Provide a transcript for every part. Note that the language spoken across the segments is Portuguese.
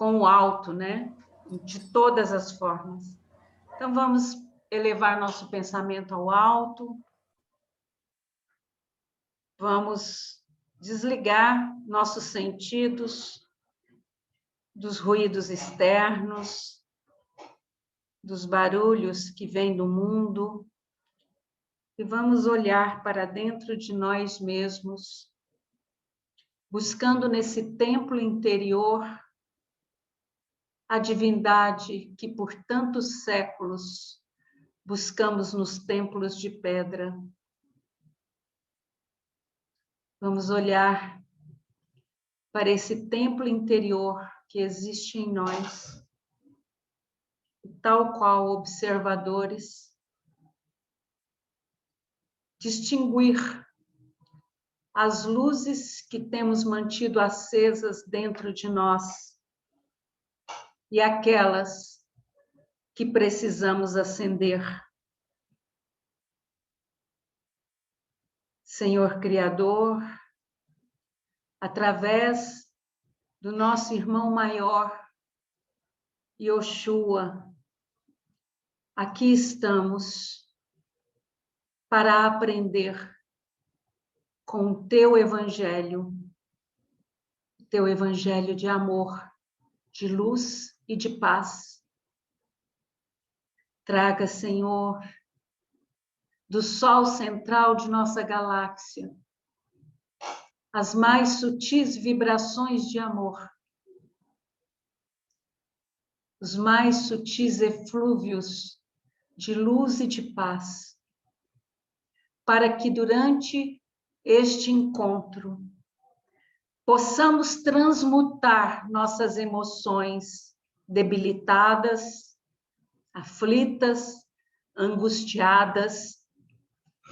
com o alto, né? De todas as formas. Então, vamos elevar nosso pensamento ao alto. Vamos desligar nossos sentidos dos ruídos externos, dos barulhos que vêm do mundo, e vamos olhar para dentro de nós mesmos, buscando nesse templo interior a divindade que por tantos séculos buscamos nos templos de pedra. Vamos olhar para esse templo interior que existe em nós, tal qual observadores, distinguir as luzes que temos mantido acesas dentro de nós e aquelas que precisamos acender. Senhor Criador, através do nosso irmão maior, Yoshua, aqui estamos para aprender com o teu evangelho de amor, de luz e de paz. Traga, Senhor, do sol central de nossa galáxia, as mais sutis vibrações de amor, os mais sutis eflúvios de luz e de paz, para que durante este encontro possamos transmutar nossas emoções debilitadas, aflitas, angustiadas,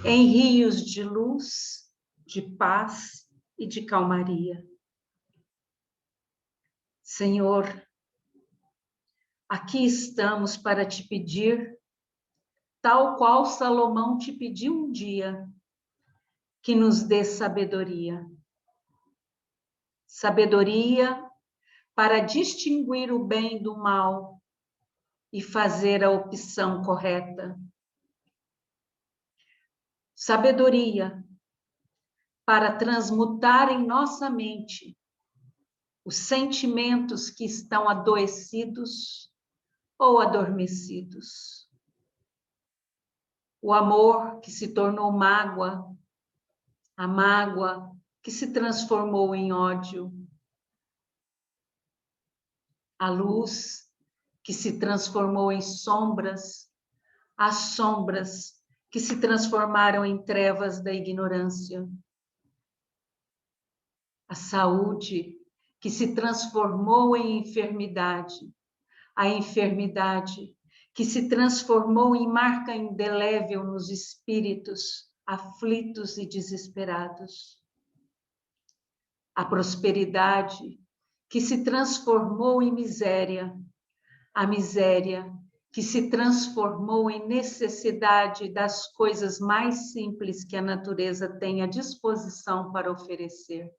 em rios de luz, de paz e de calmaria. Senhor, aqui estamos para te pedir, tal qual Salomão te pediu um dia, que nos dê sabedoria. Sabedoria para distinguir o bem do mal e fazer a opção correta. Sabedoria para transmutar em nossa mente os sentimentos que estão adoecidos ou adormecidos. O amor que se tornou mágoa, a mágoa que se transformou em ódio, a luz que se transformou em sombras, as sombras que se transformaram em trevas da ignorância, a saúde que se transformou em enfermidade, a enfermidade que se transformou em marca indelével nos espíritos aflitos e desesperados, a prosperidade que se transformou em miséria, a miséria que se transformou em necessidade das coisas mais simples que a natureza tem à disposição para oferecer.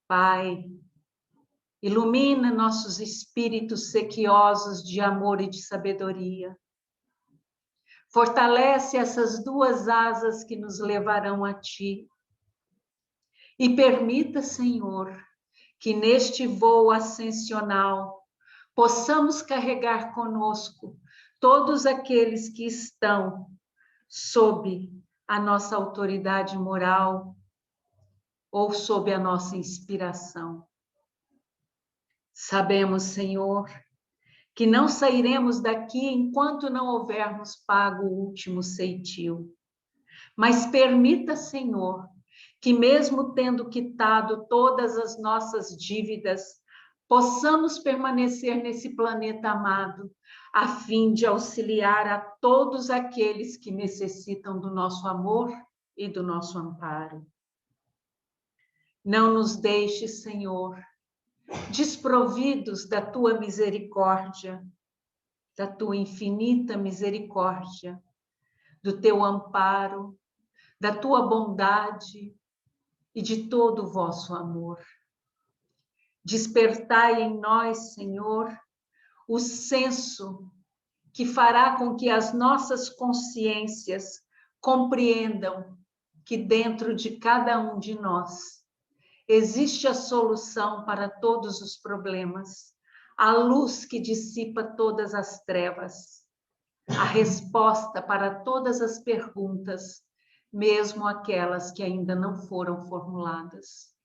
Pai, ilumina nossos espíritos sequiosos de amor e de sabedoria. Fortalece essas duas asas que nos levarão a Ti. E permita, Senhor, que neste voo ascensional possamos carregar conosco todos aqueles que estão sob a nossa autoridade moral ou sob a nossa inspiração. Sabemos, Senhor, que não sairemos daqui enquanto não houvermos pago o último ceitil. Mas permita, Senhor, que mesmo tendo quitado todas as nossas dívidas, possamos permanecer nesse planeta amado, a fim de auxiliar a todos aqueles que necessitam do nosso amor e do nosso amparo. Não nos deixe, Senhor, desprovidos da Tua misericórdia, da Tua infinita misericórdia, do Teu amparo, da Tua bondade e de todo o vosso amor. Despertai em nós, Senhor, o senso que fará com que as nossas consciências compreendam que dentro de cada um de nós existe a solução para todos os problemas, a luz que dissipa todas as trevas, a resposta para todas as perguntas, mesmo aquelas que ainda não foram formuladas.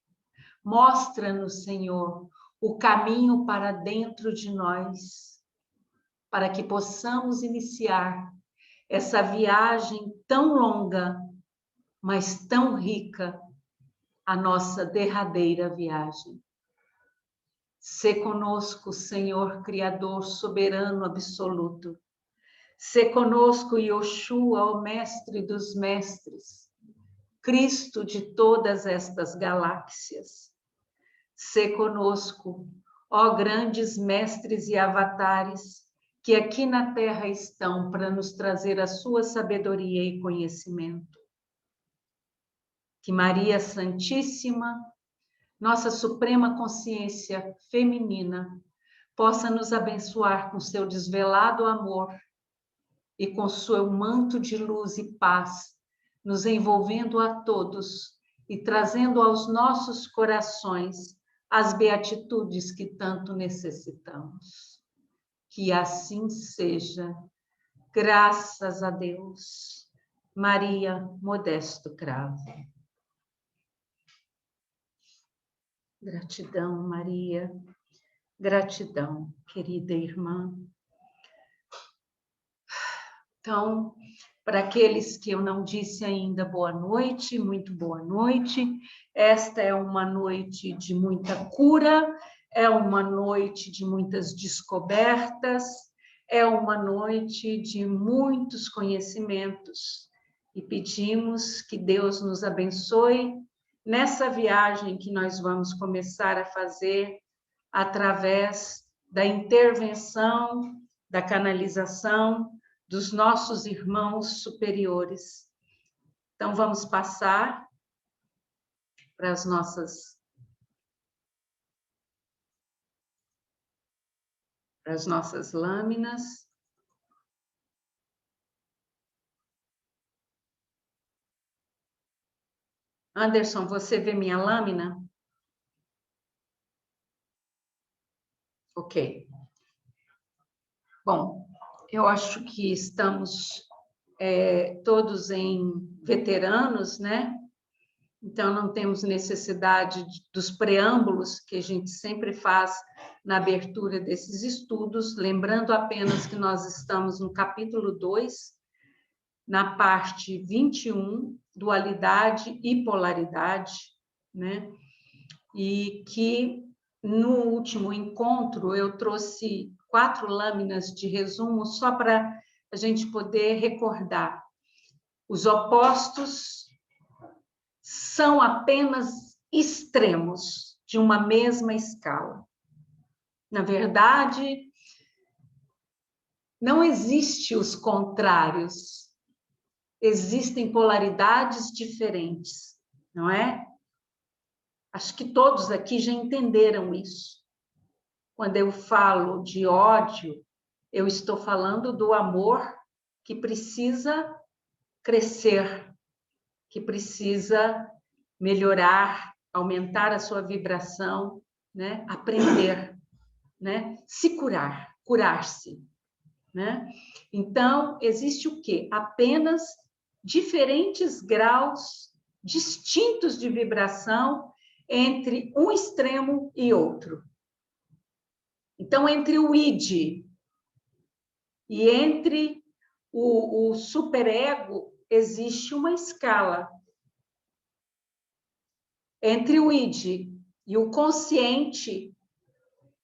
Mostra-nos, Senhor, o caminho para dentro de nós, para que possamos iniciar essa viagem tão longa, mas tão rica, a nossa derradeira viagem. Sê conosco, Senhor Criador, soberano absoluto. Sê conosco, Yoshua, o Mestre dos Mestres, Cristo de todas estas galáxias. Sê conosco, ó grandes mestres e avatares, que aqui na Terra estão para nos trazer a sua sabedoria e conhecimento. Que Maria Santíssima, nossa suprema consciência feminina, possa nos abençoar com seu desvelado amor e com seu manto de luz e paz, nos envolvendo a todos e trazendo aos nossos corações as beatitudes que tanto necessitamos. Que assim seja, graças a Deus. Maria Modesto Cravo. Gratidão, Maria. Gratidão, querida irmã. Então, para aqueles que eu não disse ainda boa noite, muito boa noite. Esta é uma noite de muita cura, é uma noite de muitas descobertas, é uma noite de muitos conhecimentos. E pedimos que Deus nos abençoe nessa viagem que nós vamos começar a fazer através da intervenção, da canalização dos nossos irmãos superiores. Então, vamos passar para as nossas lâminas. Anderson, você vê minha lâmina? Ok. Bom, eu acho que estamos todos em veteranos, né? Então, não temos necessidade dos preâmbulos que a gente sempre faz na abertura desses estudos, lembrando apenas que nós estamos no capítulo 2, na parte 21, dualidade e polaridade, né? E que no último encontro eu trouxe 4 lâminas de resumo só para a gente poder recordar. Os opostos são apenas extremos de uma mesma escala. Na verdade, não existe os contrários. Existem polaridades diferentes, não é? Acho que todos aqui já entenderam isso. Quando eu falo de ódio, eu estou falando do amor que precisa crescer, que precisa melhorar, aumentar a sua vibração, né? Aprender, né? Se curar, curar-se, né? Então, existe o quê? Apenas diferentes graus distintos de vibração entre um extremo e outro. Então, entre o id e entre o superego, existe uma escala. Entre o id e o consciente,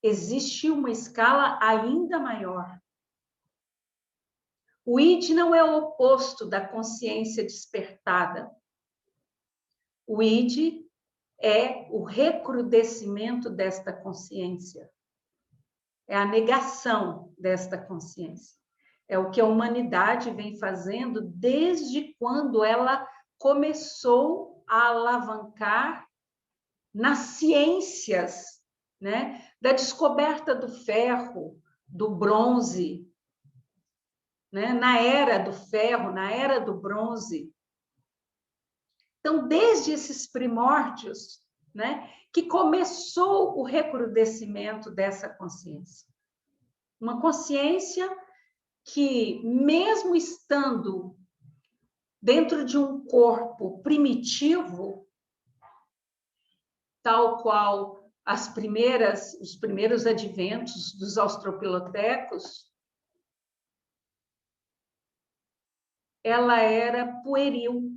existe uma escala ainda maior. O id não é o oposto da consciência despertada. O id é o recrudescimento desta consciência. É a negação desta consciência. É o que a humanidade vem fazendo desde quando ela começou a alavancar nas ciências né? Da descoberta do ferro, do bronze, né? Na era do ferro, na era do bronze. Então, desde esses primórdios, né, que começou o recrudescimento dessa consciência. Uma consciência que, mesmo estando dentro de um corpo primitivo, tal qual os primeiros adventos dos australopitecos, ela era pueril,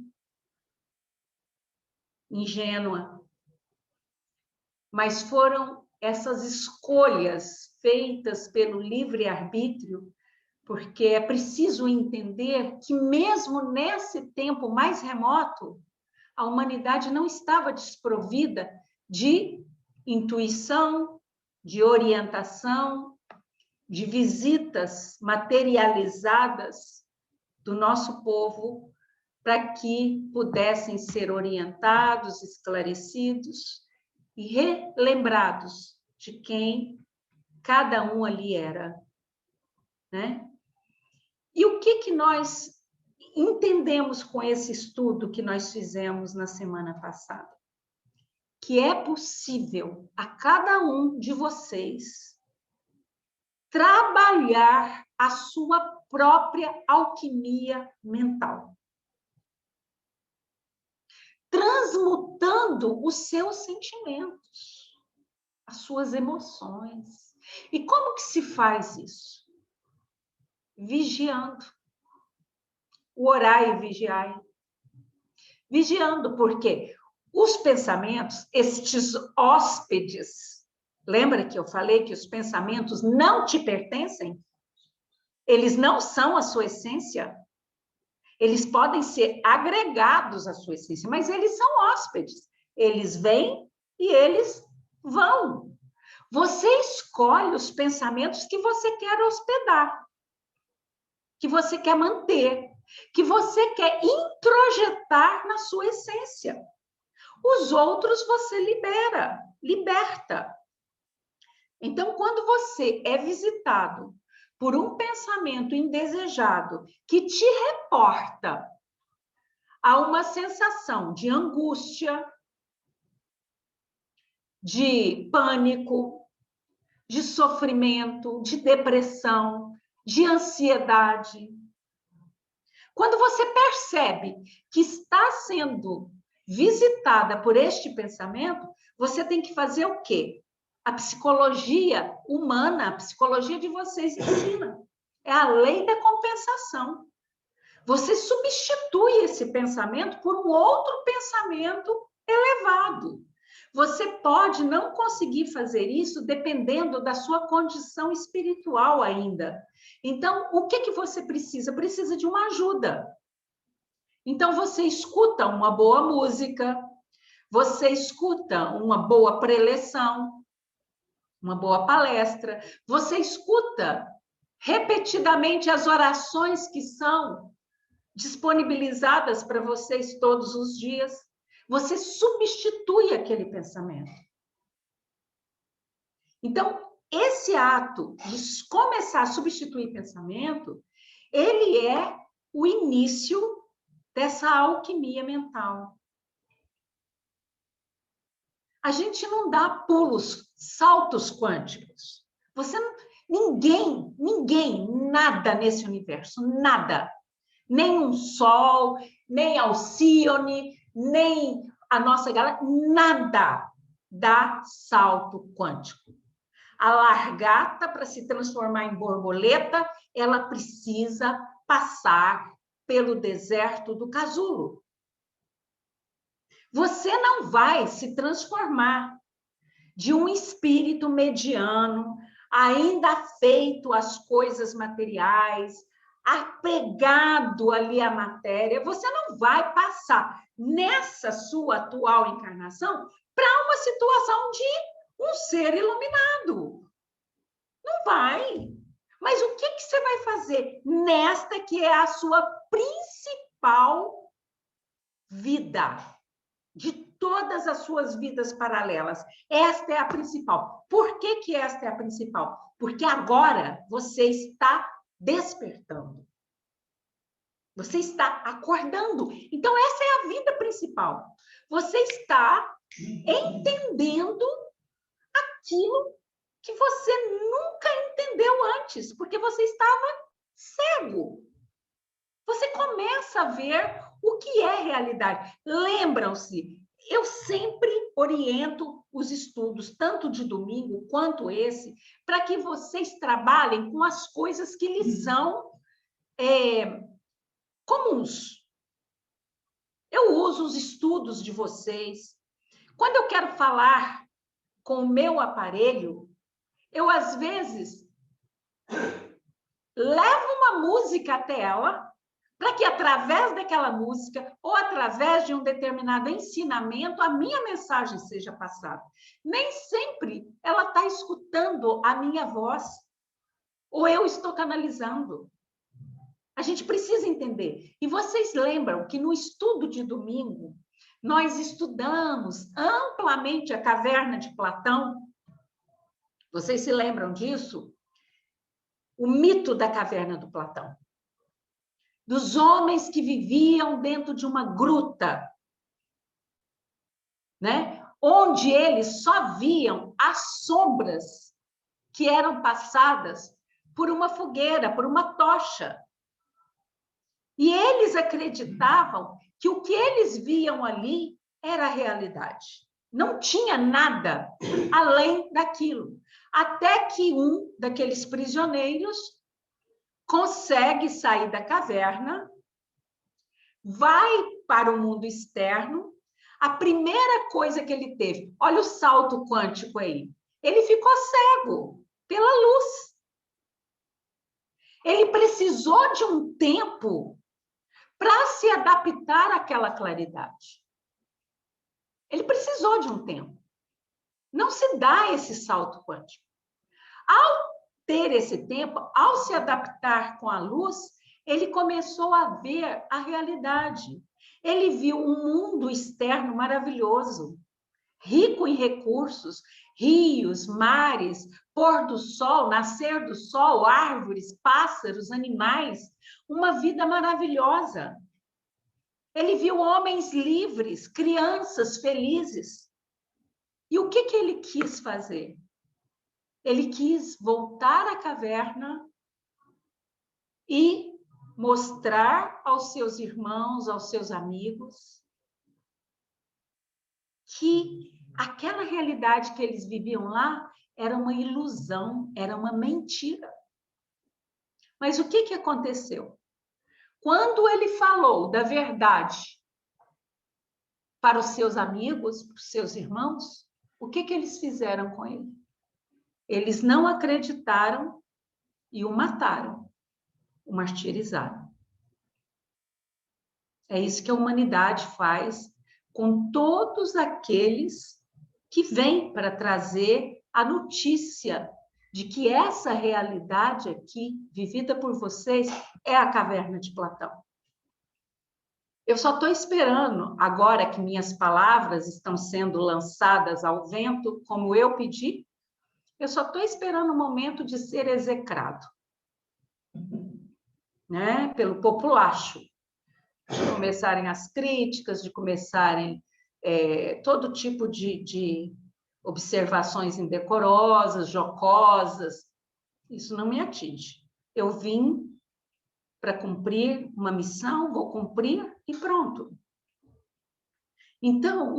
ingênua. Mas foram essas escolhas feitas pelo livre-arbítrio, porque é preciso entender que, mesmo nesse tempo mais remoto, a humanidade não estava desprovida de intuição, de orientação, de visitas materializadas do nosso povo para que pudessem ser orientados, esclarecidos e relembrados de quem cada um ali era, né? E o que nós entendemos com esse estudo que nós fizemos na semana passada? Que é possível a cada um de vocês trabalhar a sua própria alquimia mental, transmutando os seus sentimentos, as suas emoções. E como que se faz isso? Vigiando. O orai e vigiai. Vigiando, porque os pensamentos, estes hóspedes, lembra que eu falei que os pensamentos não te pertencem? Eles não são a sua essência. Eles podem ser agregados à sua essência, mas eles são hóspedes. Eles vêm e eles vão. Você escolhe os pensamentos que você quer hospedar, que você quer manter, que você quer introjetar na sua essência. Os outros você liberta. Então, quando você é visitado por um pensamento indesejado que te reporta a uma sensação de angústia, de pânico, de sofrimento, de depressão, de ansiedade. Quando você percebe que está sendo visitada por este pensamento, você tem que fazer o quê? A psicologia humana, a psicologia de vocês ensina. É a lei da compensação. Você substitui esse pensamento por um outro pensamento elevado. Você pode não conseguir fazer isso dependendo da sua condição espiritual ainda. Então, o que você precisa? Precisa de uma ajuda. Então, você escuta uma boa música, você escuta uma boa preleção, uma boa palestra, você escuta repetidamente as orações que são disponibilizadas para vocês todos os dias. Você substitui aquele pensamento. Então, esse ato de começar a substituir pensamento, ele é o início dessa alquimia mental. A gente não dá pulos, saltos quânticos. Ninguém, nada nesse universo, nada. Nem um Sol, nem Alcione, nem a nossa galáxia, nada dá salto quântico. A largata, para se transformar em borboleta, ela precisa passar pelo deserto do casulo. Você não vai se transformar de um espírito mediano, ainda feito às coisas materiais, apegado ali à matéria. Você não vai passar nessa sua atual encarnação para uma situação de um ser iluminado. Não vai. Mas o que você vai fazer nesta que é a sua principal vida? De todas as suas vidas paralelas. Esta é a principal. Por que que esta é a principal? Porque agora você está despertando. Você está acordando. Então, essa é a vida principal. Você está entendendo aquilo que você nunca entendeu antes, porque você estava cego. Você começa a ver o que é realidade. Lembram-se, eu sempre oriento os estudos, tanto de domingo quanto esse, para que vocês trabalhem com as coisas que lhes são comuns. Eu uso os estudos de vocês. Quando eu quero falar com o meu aparelho, eu, às vezes, levo uma música até ela, para que, através daquela música, ou através de um determinado ensinamento, a minha mensagem seja passada. Nem sempre ela está escutando a minha voz, ou eu estou canalizando. A gente precisa entender. E vocês lembram que no estudo de domingo, nós estudamos amplamente a caverna de Platão? Vocês se lembram disso? O mito da caverna do Platão. Dos homens que viviam dentro de uma gruta, né? Onde eles só viam as sombras que eram passadas por uma fogueira, por uma tocha. E eles acreditavam que o que eles viam ali era a realidade. Não tinha nada além daquilo. Até que um daqueles prisioneiros consegue sair da caverna, vai para o mundo externo. A primeira coisa que ele teve, olha o salto quântico aí, ele ficou cego pela luz. Ele precisou de um tempo para se adaptar àquela claridade. Ele precisou de um tempo. Não se dá esse salto quântico. Ao ter esse tempo, ao se adaptar com a luz, ele começou a ver a realidade. Ele viu um mundo externo maravilhoso, rico em recursos, rios, mares, pôr do sol, nascer do sol, árvores, pássaros, animais, uma vida maravilhosa. Ele viu homens livres, crianças felizes. E o que que ele quis fazer? Ele quis voltar à caverna e mostrar aos seus irmãos, aos seus amigos, que aquela realidade que eles viviam lá era uma ilusão, era uma mentira. Mas o que que aconteceu? Quando ele falou da verdade para os seus amigos, para os seus irmãos, o que que eles fizeram com ele? Eles não acreditaram e o mataram, o martirizaram. É isso que a humanidade faz com todos aqueles que vêm para trazer a notícia de que essa realidade aqui, vivida por vocês, é a caverna de Platão. Eu só estou esperando, agora que minhas palavras estão sendo lançadas ao vento, como eu pedi, eu só estou esperando o momento de ser execrado, né? Pelo populacho, de começarem as críticas, de começarem todo tipo de observações indecorosas, jocosas. Isso não me atinge. Eu vim para cumprir uma missão, vou cumprir e pronto. Então,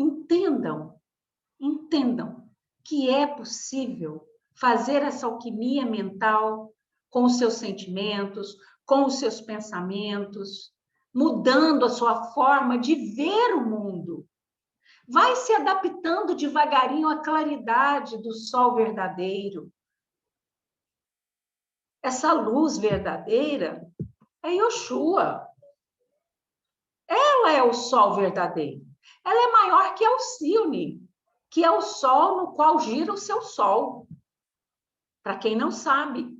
entendam que é possível fazer essa alquimia mental com os seus sentimentos, com os seus pensamentos, mudando a sua forma de ver o mundo. Vai se adaptando devagarinho à claridade do sol verdadeiro. Essa luz verdadeira é Yoshua. Ela é o sol verdadeiro. Ela é maior que Alcione, que é o sol no qual gira o seu sol. Para quem não sabe.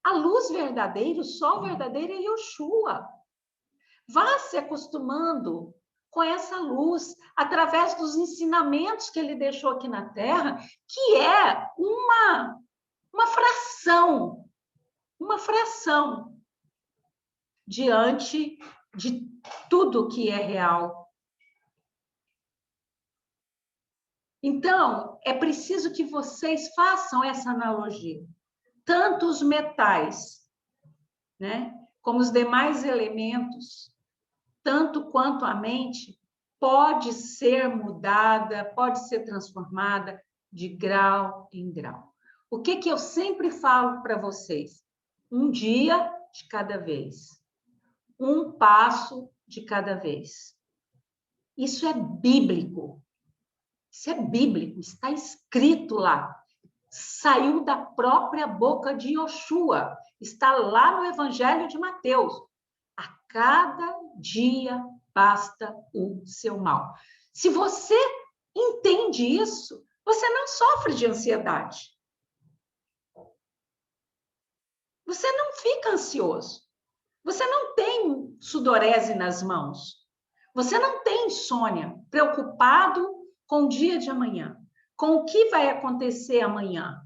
A luz verdadeira, o sol verdadeiro é Yoshua. Vá se acostumando com essa luz, através dos ensinamentos que ele deixou aqui na Terra, que é uma fração diante de tudo que é real. Então, é preciso que vocês façam essa analogia. Tanto os metais, né, como os demais elementos, tanto quanto a mente, pode ser mudada, pode ser transformada de grau em grau. O que eu sempre falo para vocês? Um dia de cada vez. Um passo de cada vez. Isso é bíblico. Isso é bíblico, está escrito lá. Saiu da própria boca de Yoshua. Está lá no Evangelho de Mateus. A cada dia basta o seu mal. Se você entende isso, você não sofre de ansiedade. Você não fica ansioso. Você não tem sudorese nas mãos. Você não tem insônia, preocupado com o dia de amanhã, com o que vai acontecer amanhã.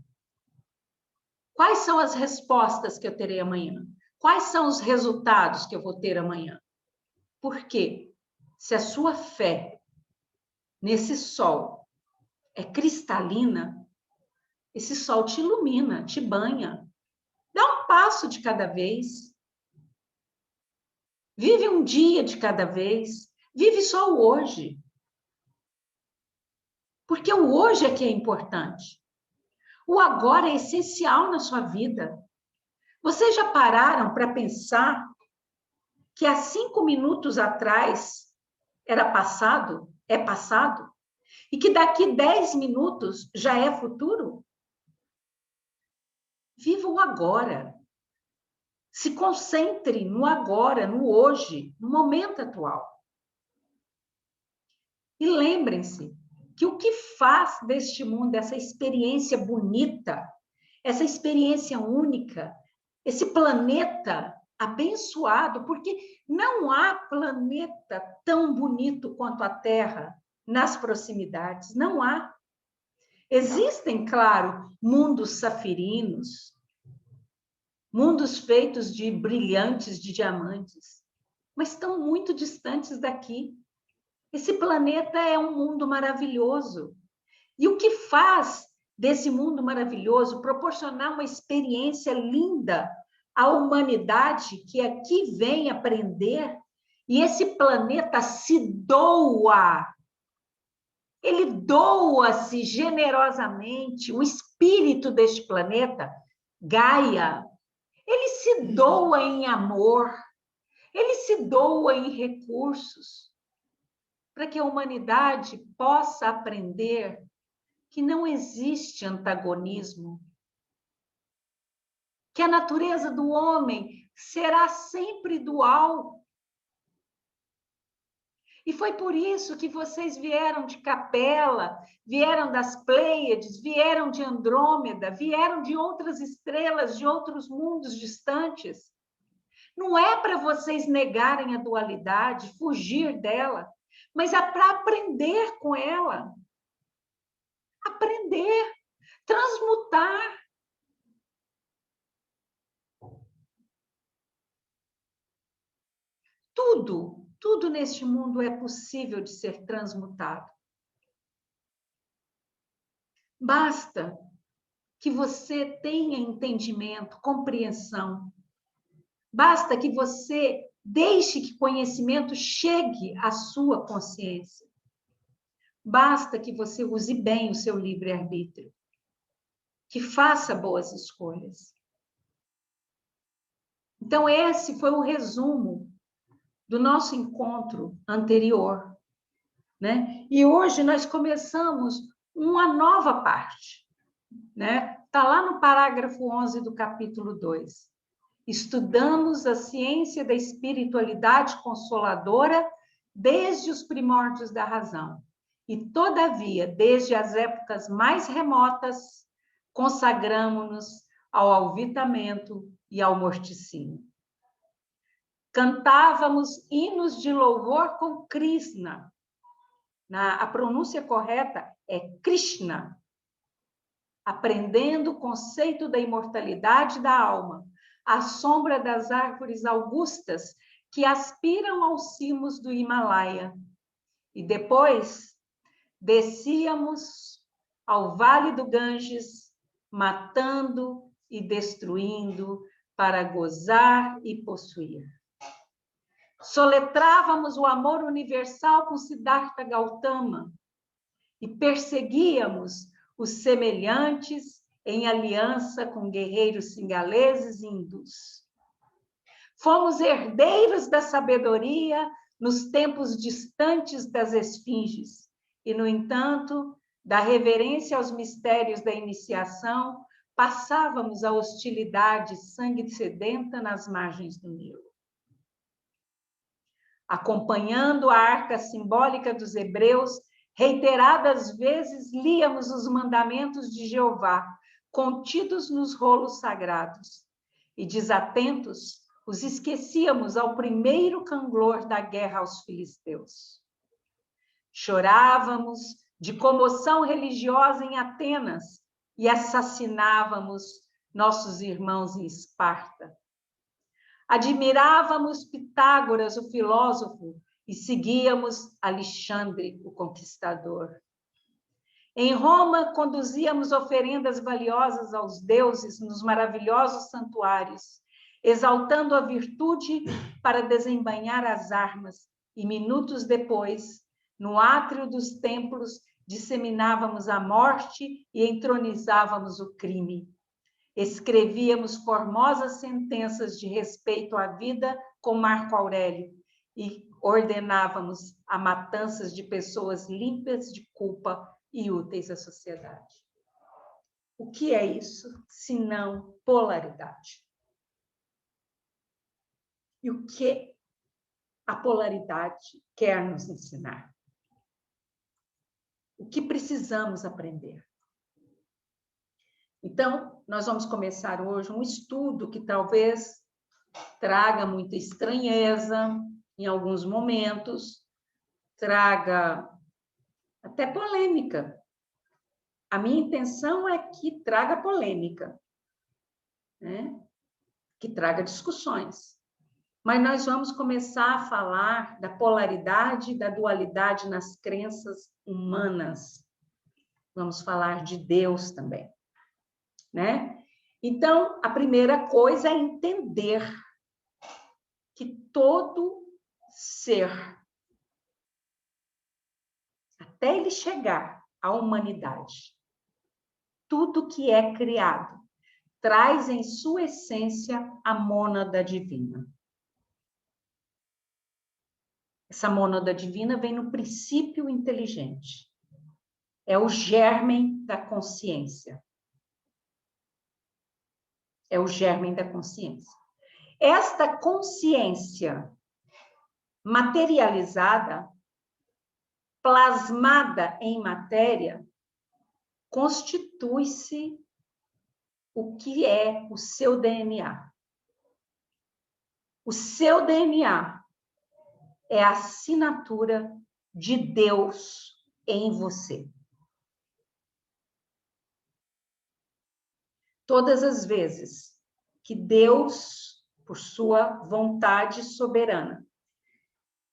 Quais são as respostas que eu terei amanhã? Quais são os resultados que eu vou ter amanhã? Por quê? Se a sua fé nesse sol é cristalina, esse sol te ilumina, te banha. Dá um passo de cada vez. Vive um dia de cada vez. Vive só o hoje. Porque o hoje é que é importante. O agora é essencial na sua vida. Vocês já pararam para pensar que há 5 minutos atrás era passado, é passado, e que daqui 10 minutos já é futuro? Viva o agora. Se concentre no agora, no hoje, no momento atual. E lembrem-se que o que faz deste mundo essa experiência bonita, essa experiência única, esse planeta abençoado, porque não há planeta tão bonito quanto a Terra nas proximidades, não há. Existem, claro, mundos safirinos, mundos feitos de brilhantes, de diamantes, mas estão muito distantes daqui. Esse planeta é um mundo maravilhoso. E o que faz desse mundo maravilhoso proporcionar uma experiência linda à humanidade que aqui vem aprender, e esse planeta se doa. Ele doa-se generosamente, o espírito deste planeta, Gaia, ele se doa em amor, ele se doa em recursos, para que a humanidade possa aprender que não existe antagonismo, que a natureza do homem será sempre dual. E foi por isso que vocês vieram de Capela, vieram das Pleiades, vieram de Andrômeda, vieram de outras estrelas, de outros mundos distantes. Não é para vocês negarem a dualidade, fugir dela, mas é para aprender com ela. Aprender, transmutar. Tudo neste mundo é possível de ser transmutado. Basta que você tenha entendimento, compreensão. Basta que você deixe que conhecimento chegue à sua consciência. Basta que você use bem o seu livre-arbítrio, que faça boas escolhas. Então, esse foi o resumo do nosso encontro anterior, né? E hoje nós começamos uma nova parte, né? Está lá no parágrafo 11 do capítulo 2. Estudamos a ciência da espiritualidade consoladora desde os primórdios da razão. E, todavia, desde as épocas mais remotas, consagramo-nos ao alvitamento e ao morticínio. Cantávamos hinos de louvor com Krishna. A pronúncia correta é Krishna. Aprendendo o conceito da imortalidade da alma, à sombra das árvores augustas que aspiram aos cimos do Himalaia. E depois descíamos ao vale do Ganges, matando e destruindo para gozar e possuir. Soletrávamos o amor universal com Siddhartha Gautama e perseguíamos os semelhantes em aliança com guerreiros singaleses e hindus. Fomos herdeiros da sabedoria nos tempos distantes das esfinges e, no entanto, da reverência aos mistérios da iniciação, passávamos a hostilidade sangue sedenta nas margens do Nilo. Acompanhando a arca simbólica dos hebreus, reiteradas vezes líamos os mandamentos de Jeová, contidos nos rolos sagrados, e desatentos os esquecíamos ao primeiro canglor da guerra aos filisteus. Chorávamos de comoção religiosa em Atenas e assassinávamos nossos irmãos em Esparta. Admirávamos Pitágoras, o filósofo, e seguíamos Alexandre, o conquistador. Em Roma, conduzíamos oferendas valiosas aos deuses nos maravilhosos santuários, exaltando a virtude para desembainhar as armas, e minutos depois, no átrio dos templos, disseminávamos a morte e entronizávamos o crime. Escrevíamos formosas sentenças de respeito à vida com Marco Aurélio e ordenávamos a matanças de pessoas limpas de culpa e úteis à sociedade. O que é isso, senão polaridade? E o que a polaridade quer nos ensinar? O que precisamos aprender? Então, nós vamos começar hoje um estudo que talvez traga muita estranheza em alguns momentos, traga até polêmica. A minha intenção é que traga polêmica, né? Que traga discussões. Mas nós vamos começar a falar da polaridade, da dualidade nas crenças humanas. Vamos falar de Deus também, né? Então, a primeira coisa é entender que todo ser, até ele chegar à humanidade, tudo que é criado, traz em sua essência a mônada divina. Essa mônada divina vem no princípio inteligente. É o germen da consciência. É o germen da consciência. Esta consciência materializada, plasmada em matéria, constitui-se o que é o seu DNA. O seu DNA é a assinatura de Deus em você. Todas as vezes que Deus, por sua vontade soberana,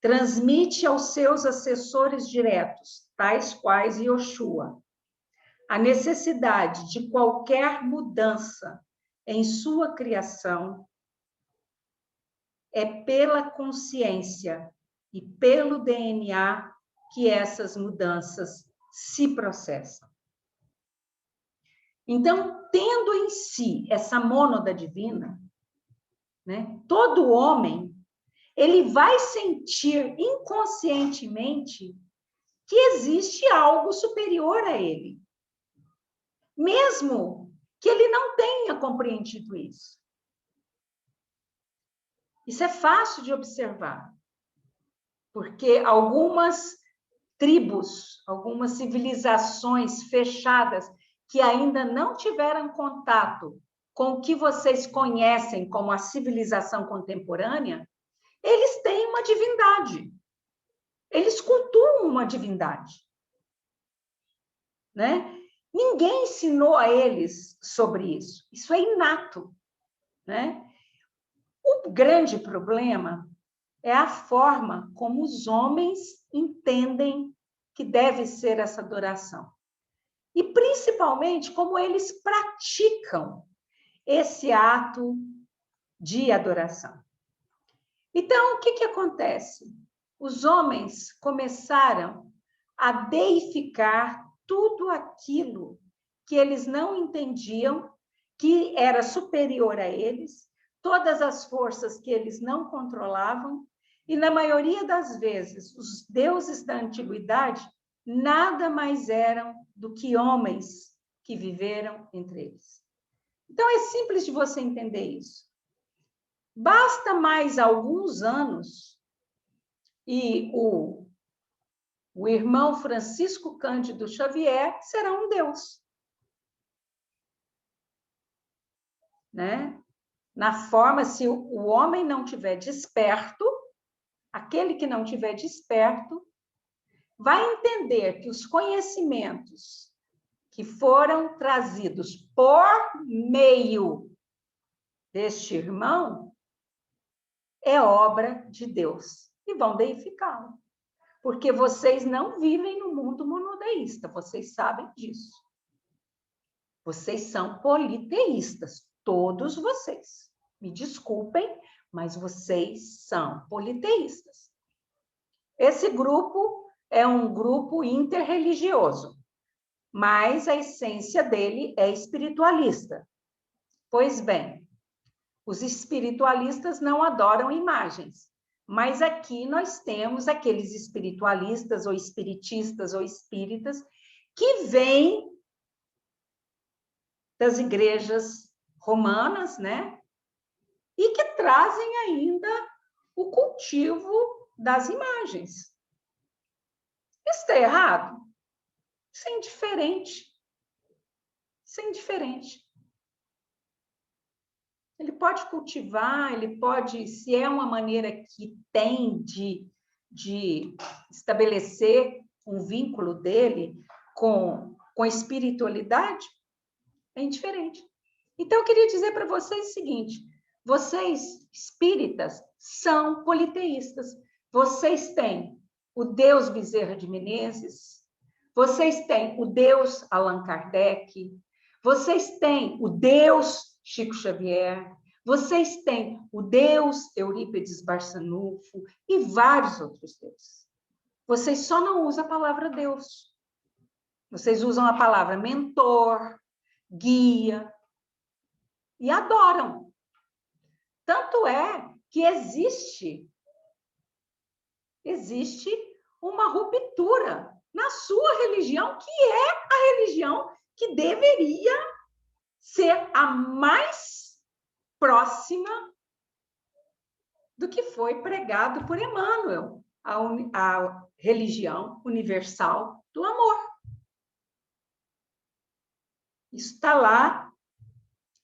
transmite aos seus assessores diretos, tais quais Yoshua, a necessidade de qualquer mudança em sua criação, é pela consciência e pelo DNA que essas mudanças se processam. Então, tendo em si essa mônada divina, né, todo homem, ele vai sentir inconscientemente que existe algo superior a ele, mesmo que ele não tenha compreendido isso. Isso é fácil de observar, porque algumas tribos, algumas civilizações fechadas, que ainda não tiveram contato com o que vocês conhecem como a civilização contemporânea, eles têm uma divindade. Eles cultuam uma divindade, né? Ninguém ensinou a eles sobre isso. Isso é inato, né? O grande problema é a forma como os homens entendem que deve ser essa adoração. E, principalmente, como eles praticam esse ato de adoração. Então, o que acontece? Os homens começaram a deificar tudo aquilo que eles não entendiam, que era superior a eles, todas as forças que eles não controlavam, e na maioria das vezes, os deuses da antiguidade nada mais eram do que homens que viveram entre eles. Então, é simples de você entender isso. Basta mais alguns anos e o irmão Francisco Cândido Xavier será um Deus. Né? Na forma, se o homem não tiver desperto, aquele que não tiver desperto, vai entender que os conhecimentos que foram trazidos por meio deste irmão é obra de Deus. E vão deificá-lo. Porque vocês não vivem no mundo monoteísta, vocês sabem disso. Vocês são politeístas, todos vocês. Me desculpem, mas vocês são politeístas. Esse grupo é um grupo interreligioso, mas a essência dele é espiritualista. Pois bem, os espiritualistas não adoram imagens, mas aqui nós temos aqueles espiritualistas ou espiritistas ou espíritas que vêm das igrejas romanas, né? E que trazem ainda o cultivo das imagens. Isso está errado? Isso é indiferente. Isso é indiferente. Ele pode cultivar, ele pode, se é uma maneira que tem de estabelecer um vínculo dele com a espiritualidade, é indiferente. Então, eu queria dizer para vocês o seguinte: vocês, espíritas, são politeístas. Vocês têm o Deus Bezerra de Menezes, vocês têm o Deus Allan Kardec, vocês têm o Deus Chico Xavier, vocês têm o Deus Eurípides Barçanufo e vários outros deuses. Vocês só não usam a palavra Deus. Vocês usam a palavra mentor, guia, e adoram. Tanto é que existe uma ruptura na sua religião, que é a religião que deveria ser a mais próxima do que foi pregado por Emmanuel, a religião universal do amor. Isso está lá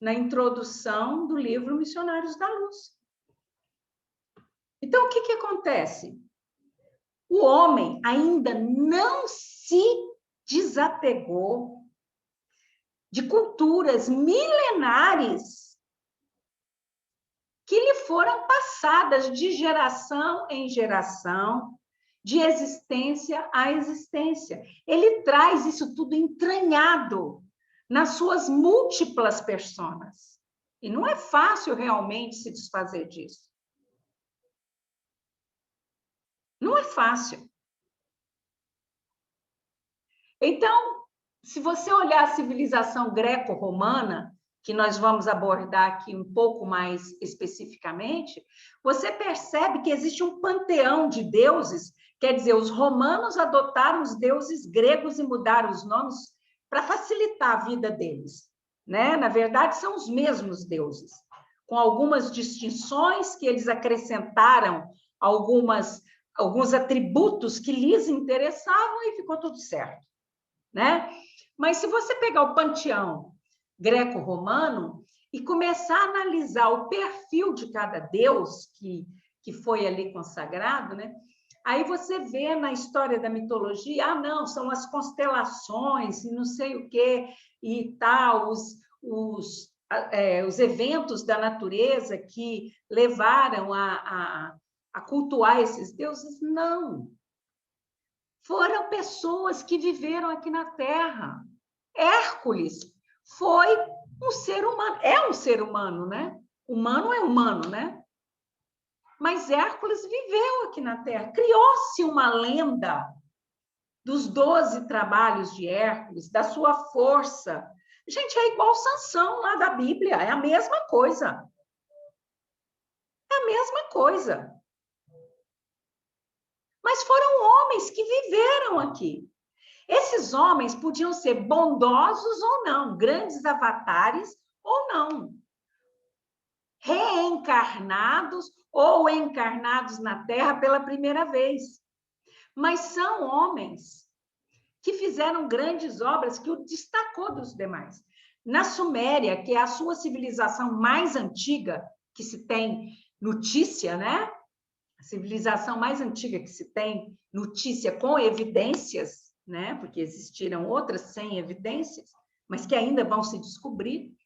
na introdução do livro Missionários da Luz. Então, o que acontece? O homem ainda não se desapegou de culturas milenares que lhe foram passadas de geração em geração, de existência a existência. Ele traz isso tudo entranhado nas suas múltiplas personas. E não é fácil realmente se desfazer disso. Não é fácil. Então, se você olhar a civilização greco-romana, que nós vamos abordar aqui um pouco mais especificamente, você percebe que existe um panteão de deuses, quer dizer, os romanos adotaram os deuses gregos e mudaram os nomes para facilitar a vida deles, né? Na verdade, são os mesmos deuses, com algumas distinções que eles acrescentaram, alguns atributos que lhes interessavam e ficou tudo certo, né? Mas se você pegar o panteão greco-romano e começar a analisar o perfil de cada deus que foi ali consagrado, né? Aí você vê na história da mitologia, não, são as constelações e não sei o quê, e tal, os eventos da natureza que levaram a cultuar esses deuses. Não. Foram pessoas que viveram aqui na Terra. Hércules foi um ser humano, é um ser humano, né? Humano é humano, né? Mas Hércules viveu aqui na Terra. Criou-se uma lenda dos 12 trabalhos de Hércules, da sua força. Gente, é igual Sansão lá da Bíblia, é a mesma coisa. É a mesma coisa. Mas foram homens que viveram aqui. Esses homens podiam ser bondosos ou não, grandes avatares ou não, reencarnados ou encarnados na Terra pela primeira vez. Mas são homens que fizeram grandes obras que o destacou dos demais. Na Suméria, que é a sua civilização mais antiga que se tem notícia, né? A civilização mais antiga que se tem notícia com evidências, né? Porque existiram outras sem evidências, mas que ainda vão se descobrir.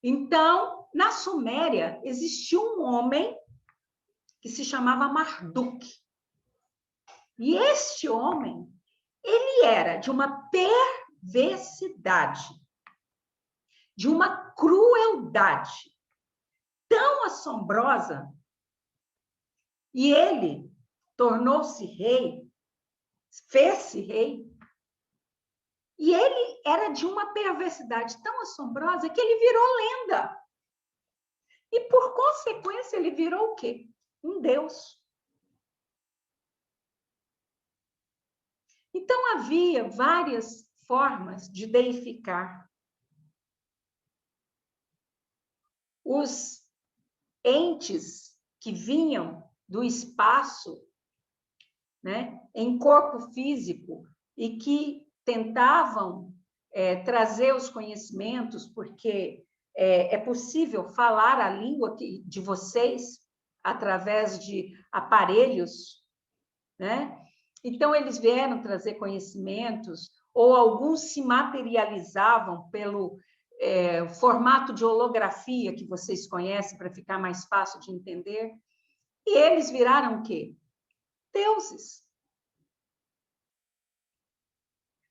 Então, na Suméria, existiu um homem que se chamava Marduk. E este homem, ele era de uma perversidade, de uma crueldade tão assombrosa, e ele tornou-se rei, fez-se rei, e ele era de uma perversidade tão assombrosa que ele virou lenda. E, por consequência, ele virou o quê? Um deus. Então, havia várias formas de deificar. Os entes que vinham do espaço, né, em corpo físico, e que tentavam trazer os conhecimentos, porque é possível falar a língua de vocês através de aparelhos, né? Então, eles vieram trazer conhecimentos, ou alguns se materializavam pelo formato de holografia que vocês conhecem, para ficar mais fácil de entender. E eles viraram o quê? Deuses.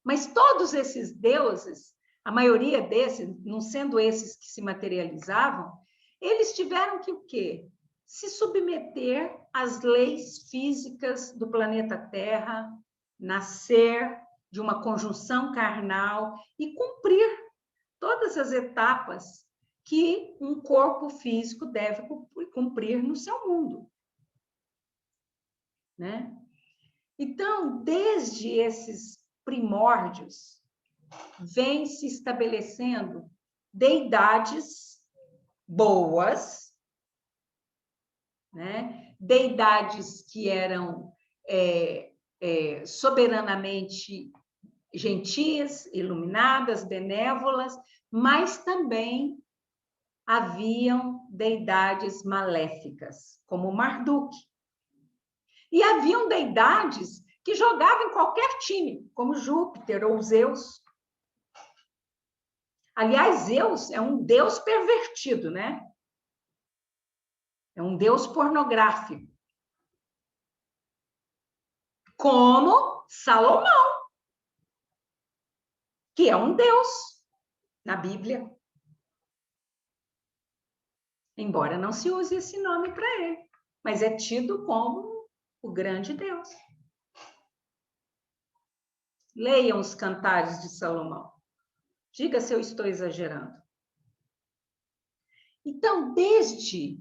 Mas todos esses deuses, a maioria desses, não sendo esses que se materializavam, eles tiveram que o quê? Se submeter às leis físicas do planeta Terra, nascer de uma conjunção carnal e cumprir todas as etapas que um corpo físico deve cumprir no seu mundo, né? Então, desde esses primórdios, vem se estabelecendo deidades boas, né? Deidades que eram soberanamente gentis, iluminadas, benévolas, mas também haviam deidades maléficas, como Marduk. E haviam deidades que jogavam em qualquer time, como Júpiter ou Zeus. Aliás, Zeus é um deus pervertido, né? É um deus pornográfico. Como Salomão, que é um deus na Bíblia. Embora não se use esse nome para ele, mas é tido como o grande Deus. Leiam os Cantares de Salomão. Diga se eu estou exagerando. Então, desde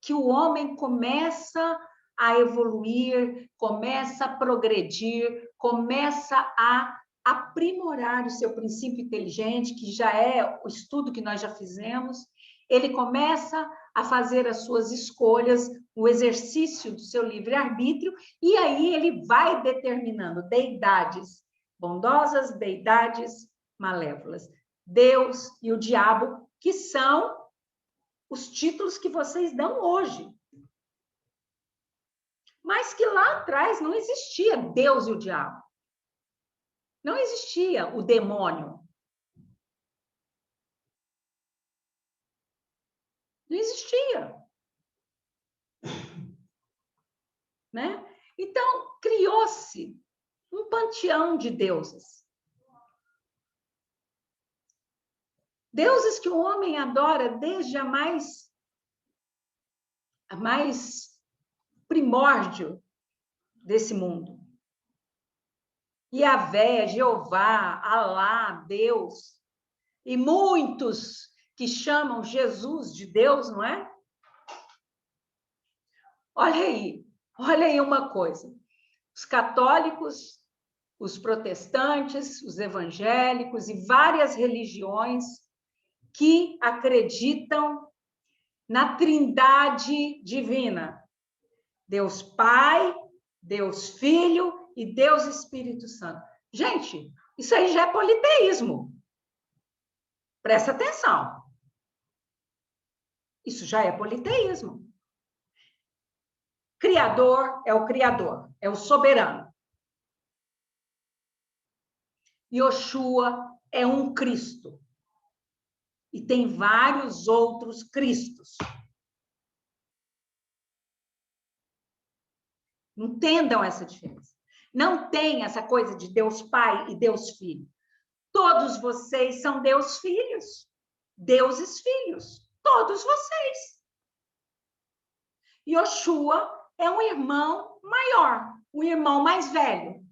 que o homem começa a evoluir, começa a progredir, começa a aprimorar o seu princípio inteligente, que já é o estudo que nós já fizemos, ele começa a fazer as suas escolhas, o exercício do seu livre-arbítrio, e aí ele vai determinando deidades bondosas, deidades malévolas. Deus e o diabo, que são os títulos que vocês dão hoje. mas que lá atrás não existia Deus e o diabo. Não existia o demônio. Não existia. Né? Então, criou-se um panteão de deuses. Deuses que o homem adora desde a mais primórdio desse mundo. Yahvé, Jeová, Alá, Deus, e muitos que chamam Jesus de Deus, não é? Olha aí uma coisa. Os católicos, os protestantes, os evangélicos e várias religiões que acreditam na Trindade divina. Deus Pai, Deus Filho e Deus Espírito Santo. Gente, isso aí já é politeísmo. Presta atenção. Isso já é politeísmo. Criador, é o soberano. Yoshua é um Cristo. E tem vários outros Cristos. Entendam essa diferença. Não tem essa coisa de Deus Pai e Deus Filho. Todos vocês são Deus Filhos. Deuses Filhos. Todos vocês. Yoshua é um irmão maior, um irmão mais velho.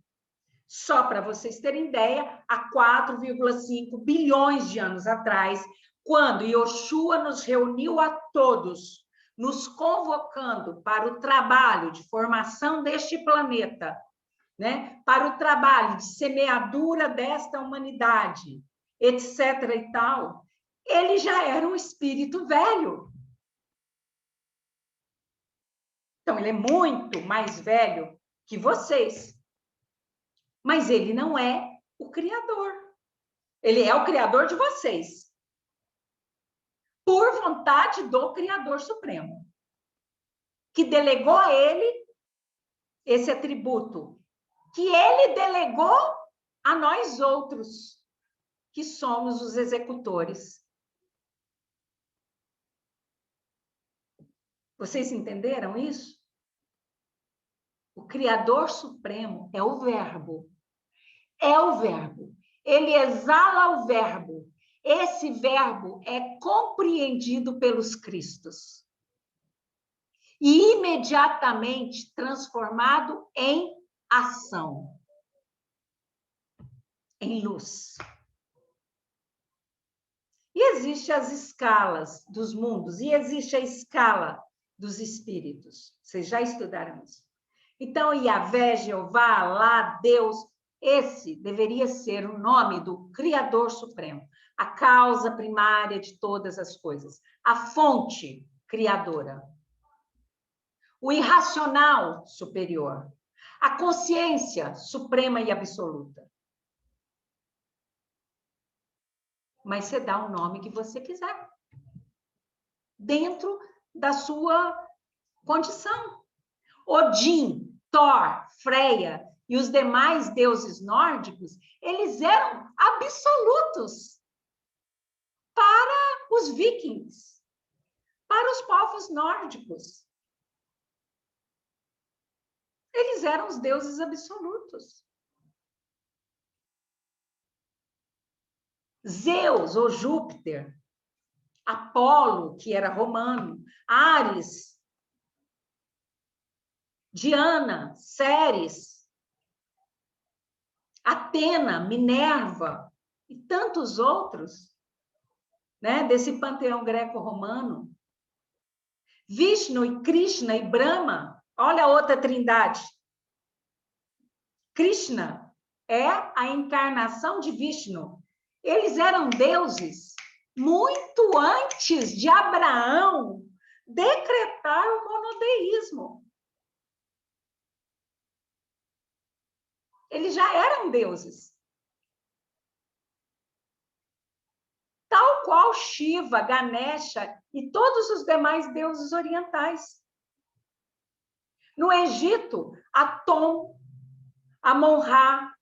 Só para vocês terem ideia, há 4,5 bilhões de anos atrás, quando Yoshua nos reuniu a todos, nos convocando para o trabalho de formação deste planeta, né? Para o trabalho de semeadura desta humanidade, etc. e tal, ele já era um espírito velho. Então, ele é muito mais velho que vocês. Mas ele não é o Criador. Ele é o Criador de vocês. Por vontade do Criador Supremo. Que delegou a ele esse atributo. Que ele delegou a nós outros, que somos os executores. Vocês entenderam isso? O Criador Supremo é o Verbo. É o Verbo. Ele exala o Verbo. Esse Verbo é compreendido pelos Cristos. E imediatamente transformado em ação. Em luz. E existem as escalas dos mundos. E existe a escala dos espíritos. Vocês já estudaram isso. Então, Yahvé, Jeová, Alá, Deus, esse deveria ser o nome do Criador Supremo, a causa primária de todas as coisas, a fonte criadora, o irracional superior, a consciência suprema e absoluta. Mas você dá o nome que você quiser, dentro da sua condição. Odin, Thor, Freia e os demais deuses nórdicos, eles eram absolutos para os vikings, para os povos nórdicos. Eles eram os deuses absolutos. Zeus, ou Júpiter, Apolo, que era romano, Ares, Diana, Ceres, Atena, Minerva e tantos outros, né, desse panteão greco-romano. Vishnu e Krishna e Brahma, olha a outra trindade. Krishna é a encarnação de Vishnu. Eles eram deuses muito antes de Abraão decretar o monoteísmo. Eles já eram deuses. Tal qual Shiva, Ganesha e todos os demais deuses orientais. No Egito, Atom, Amon-Ra,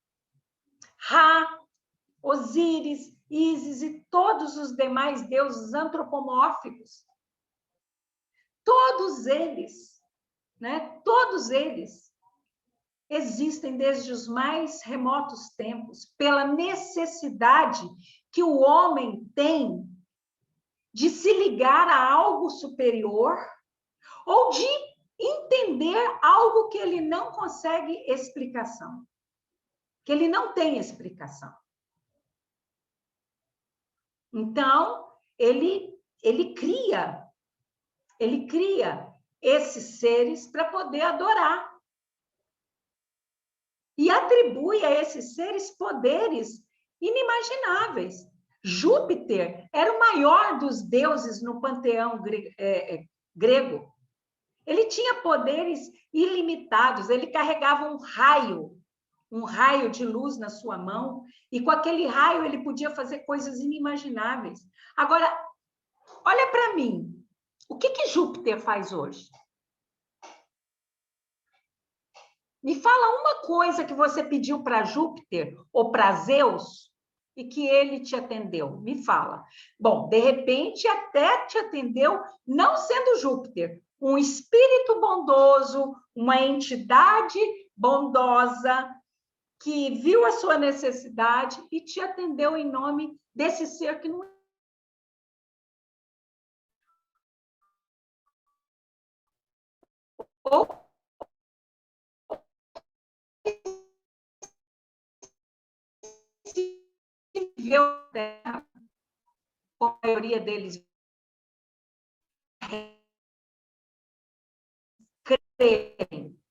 Ra, Osíris, Ísis e todos os demais deuses antropomórficos. Todos eles, né? Todos eles existem desde os mais remotos tempos, pela necessidade que o homem tem de se ligar a algo superior ou de entender algo que ele não consegue explicação, que ele não tem explicação. Então, ele cria esses seres para poder adorar. E atribui a esses seres poderes inimagináveis. Júpiter era o maior dos deuses no panteão grego. Ele tinha poderes ilimitados, ele carregava um raio de luz na sua mão, e com aquele raio ele podia fazer coisas inimagináveis. Agora, olha para mim, o que Júpiter faz hoje? Me fala uma coisa que você pediu para Júpiter ou para Zeus e que ele te atendeu. Me fala. Bom, de repente até te atendeu, não sendo Júpiter, um espírito bondoso, uma entidade bondosa que viu a sua necessidade e te atendeu em nome desse ser que não ou viveu, a maioria deles creem.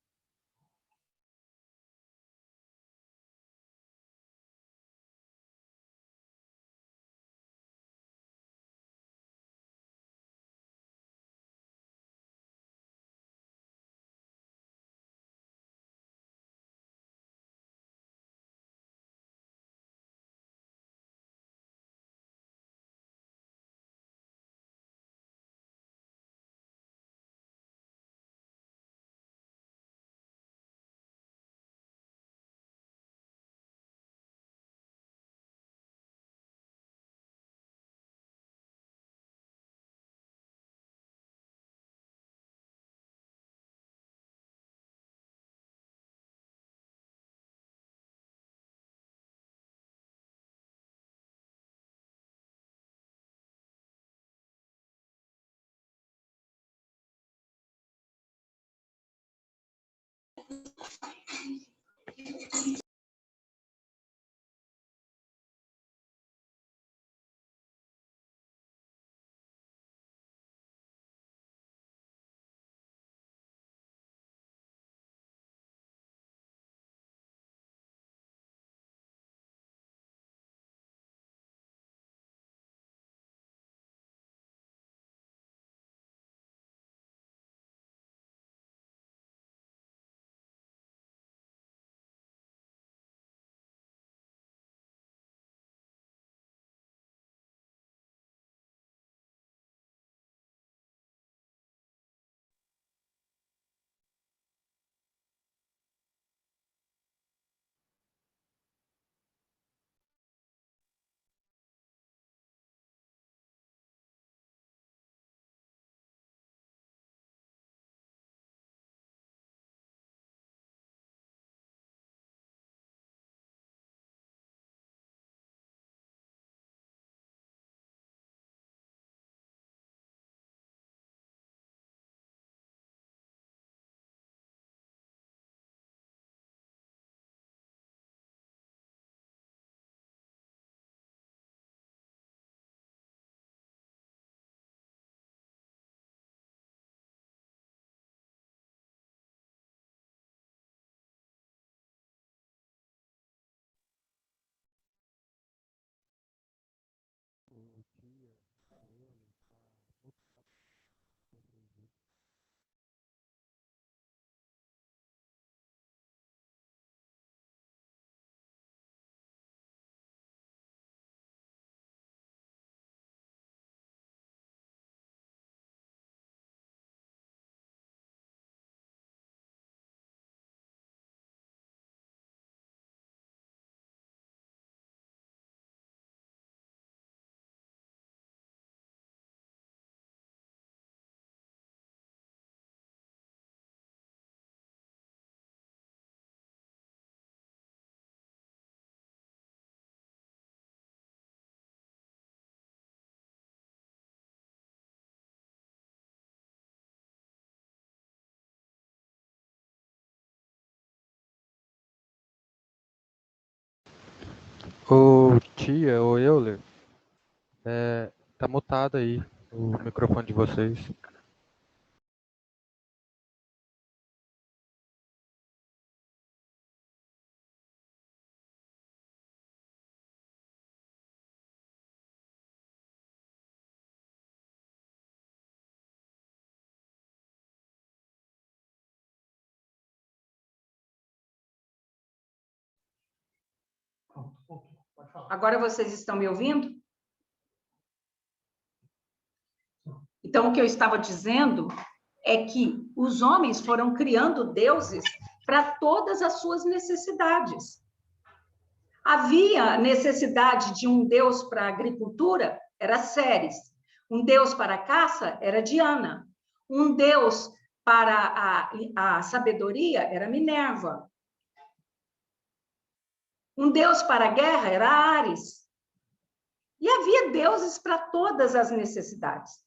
Ô, tia, ô Euler, tá mutado aí o microfone de vocês. Agora vocês estão me ouvindo? Então, o que eu estava dizendo é que os homens foram criando deuses para todas as suas necessidades. Havia necessidade de um deus para a agricultura, era Ceres. Um deus para a caça, era Diana. Um deus para a sabedoria, era Minerva. Um deus para a guerra, era Ares. E havia deuses para todas as necessidades.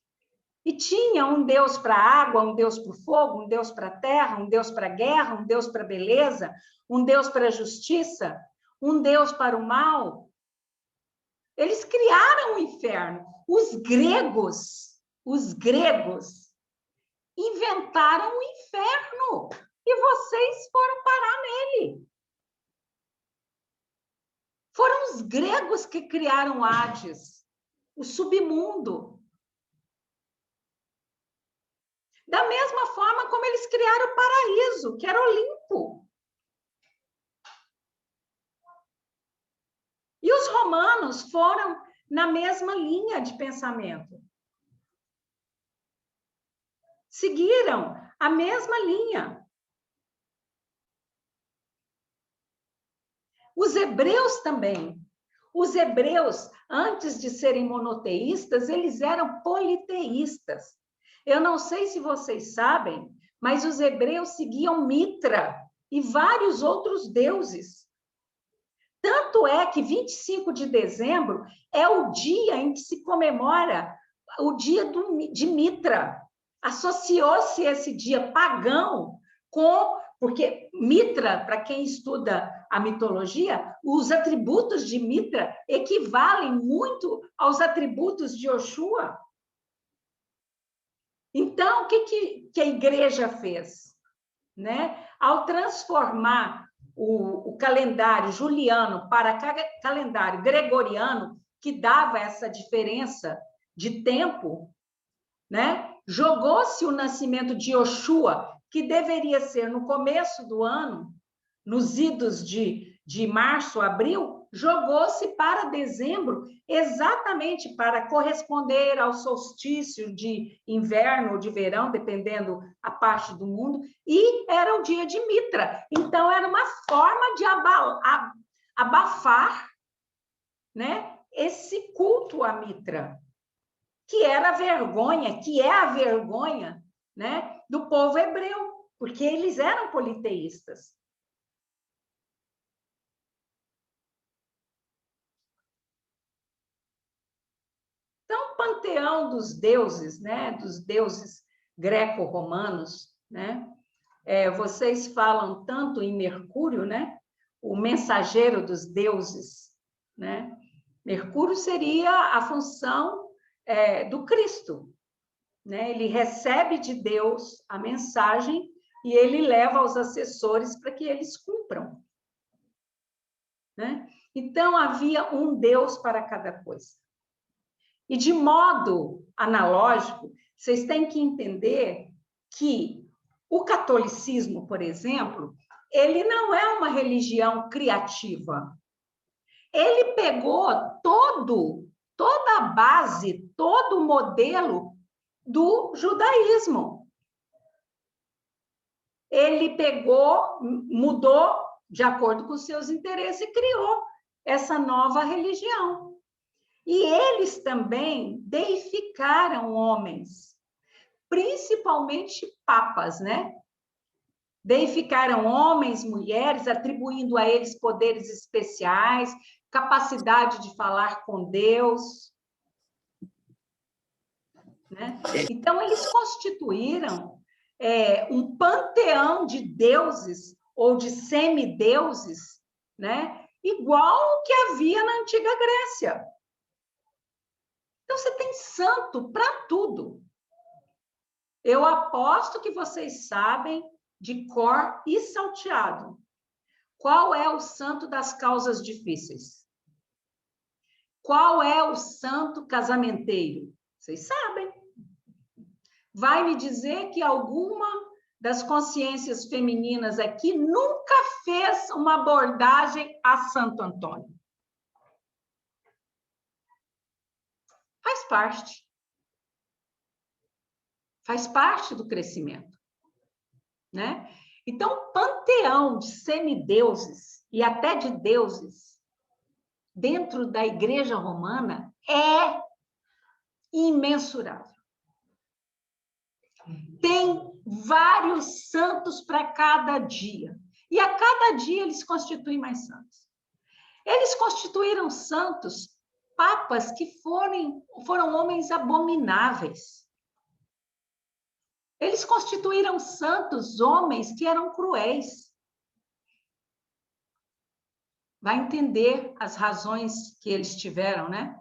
E tinha um deus para a água, um deus para o fogo, um deus para a terra, um deus para a guerra, um deus para a beleza, um deus para a justiça, um deus para o mal. Eles criaram o inferno. Os gregos inventaram o inferno e vocês foram parar nele. Foram os gregos que criaram Hades, o submundo. Da mesma forma como eles criaram o paraíso, que era Olimpo. E os romanos foram na mesma linha de pensamento. Seguiram a mesma linha. Os hebreus também. Os hebreus, antes de serem monoteístas, eles eram politeístas. Eu não sei se vocês sabem, mas os hebreus seguiam Mitra e vários outros deuses. Tanto é que 25 de dezembro é o dia em que se comemora o dia de Mitra. Associou-se esse dia pagão com... Porque Mitra, para quem estuda a mitologia, os atributos de Mitra equivalem muito aos atributos de Oxua. Então, o que a igreja fez? Né? Ao transformar o calendário juliano para calendário gregoriano, que dava essa diferença de tempo, né? Jogou-se o nascimento de Oxua, que deveria ser no começo do ano, nos idos de março, abril, jogou-se para dezembro, exatamente para corresponder ao solstício de inverno ou de verão, dependendo a parte do mundo, e era o dia de Mitra. Então, era uma forma de abafar, né, esse culto a Mitra, que era a vergonha, que é a vergonha, né, do povo hebreu, porque eles eram politeístas. Então, o panteão dos deuses, né, dos deuses greco-romanos, né, vocês falam tanto em Mercúrio, né, o mensageiro dos deuses, né? Mercúrio seria a função do Cristo, né? Ele recebe de Deus a mensagem e ele leva aos assessores para que eles cumpram, né? Então, havia um Deus para cada coisa. E de modo analógico, vocês têm que entender que o catolicismo, por exemplo, ele não é uma religião criativa. Ele pegou toda a base, todo o modelo do judaísmo. Ele pegou, mudou de acordo com seus interesses e criou essa nova religião. E eles também deificaram homens, principalmente papas, né? Deificaram homens, mulheres, atribuindo a eles poderes especiais, capacidade de falar com Deus, né? Então, eles constituíram um panteão de deuses ou de semideuses, né? igual o que havia na antiga Grécia. Então, você tem santo para tudo. Eu aposto que vocês sabem de cor e salteado. Qual é o santo das causas difíceis? Qual é o santo casamenteiro? Vocês sabem. Vai me dizer que alguma das consciências femininas aqui nunca fez uma abordagem a Santo Antônio? Faz parte. Faz parte do crescimento, né? Então, o panteão de semideuses e até de deuses dentro da Igreja Romana é imensurável. Tem vários santos para cada dia. E a cada dia eles constituem mais santos. Eles constituíram santos, papas que foram homens abomináveis. Eles constituíram santos homens que eram cruéis. Vai entender as razões que eles tiveram, né?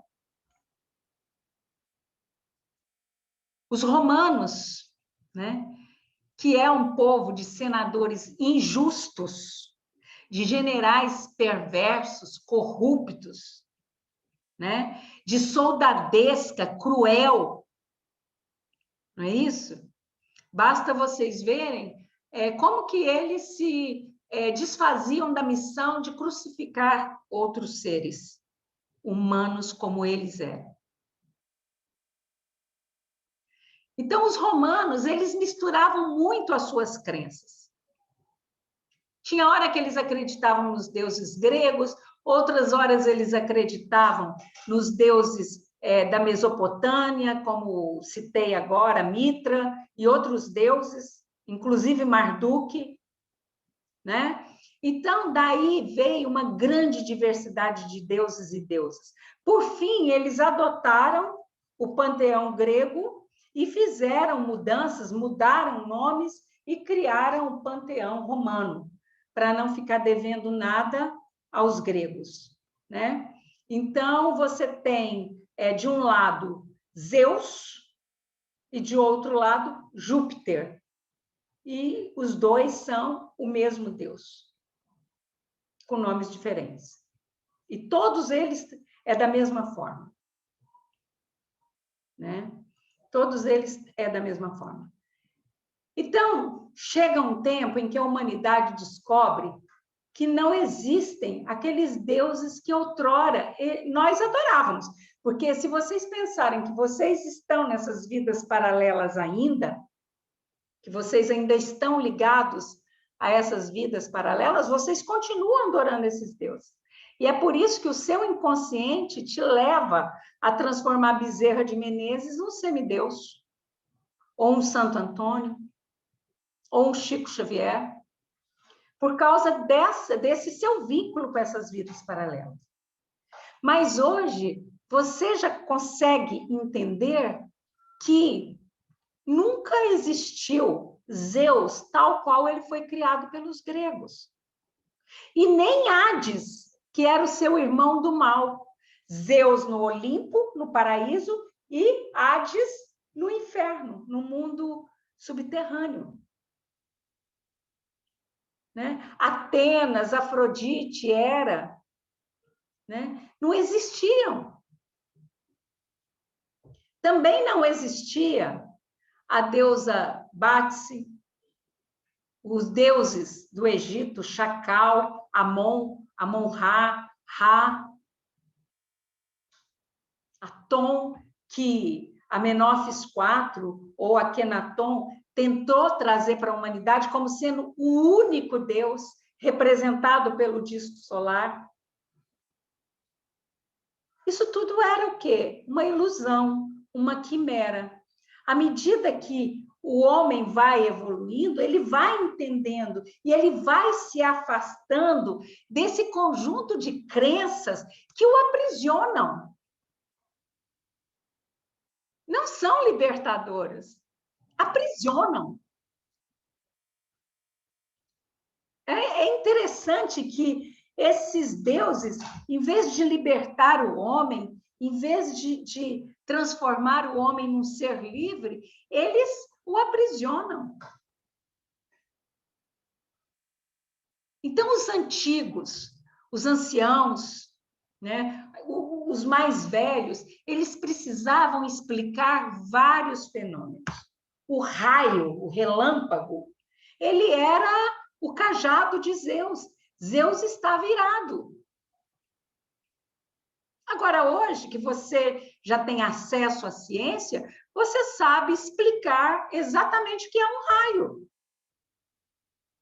Os romanos, né? Que é um povo de senadores injustos, de generais perversos, corruptos, né? De soldadesca cruel. Não é isso? Basta vocês verem como que eles se desfaziam da missão de crucificar outros seres humanos como eles eram. Então, os romanos, eles misturavam muito as suas crenças. Tinha hora que eles acreditavam nos deuses gregos, outras horas eles acreditavam nos deuses da Mesopotâmia, como citei agora, Mitra, e outros deuses, inclusive Marduk, né? Então, daí veio uma grande diversidade de deuses e deusas. Por fim, eles adotaram o panteão grego e fizeram mudanças, mudaram nomes e criaram o panteão romano, para não ficar devendo nada aos gregos, né? Então, você tem, de um lado, Zeus e, de outro lado, Júpiter. E os dois são o mesmo Deus, com nomes diferentes. E todos eles da mesma forma, né? Todos eles da mesma forma. Então, chega um tempo em que a humanidade descobre que não existem aqueles deuses que outrora nós adorávamos. Porque se vocês pensarem que vocês estão nessas vidas paralelas ainda, que vocês ainda estão ligados a essas vidas paralelas, vocês continuam adorando esses deuses. E é por isso que o seu inconsciente te leva a transformar Bezerra de Menezes num semideus, ou um Santo Antônio, ou um Chico Xavier, por causa desse seu vínculo com essas vidas paralelas. Mas hoje, você já consegue entender que nunca existiu Zeus tal qual ele foi criado pelos gregos. E nem Hades, que era o seu irmão do mal. Zeus no Olimpo, no paraíso, e Hades no inferno, no mundo subterrâneo. Né? Atenas, Afrodite, Hera, né? Não existiam. Também não existia a deusa Bátice, os deuses do Egito, Chacal, Amon, Amon-Ra, Ra, Atom, que Amenófis IV ou Akenaton tentou trazer para a humanidade como sendo o único Deus representado pelo disco solar. Isso tudo era o quê? Uma ilusão, uma quimera. À medida que o homem vai evoluindo, ele vai entendendo e ele vai se afastando desse conjunto de crenças que o aprisionam. Não são libertadoras, aprisionam. É interessante que esses deuses, em vez de libertar o homem, em vez de transformar o homem num ser livre, eles o aprisionam. Então, os antigos, os anciãos, né, os mais velhos, eles precisavam explicar vários fenômenos. O raio, o relâmpago, ele era o cajado de Zeus. Zeus estava irado. Agora, hoje, que você já tem acesso à ciência, você sabe explicar exatamente o que é um raio.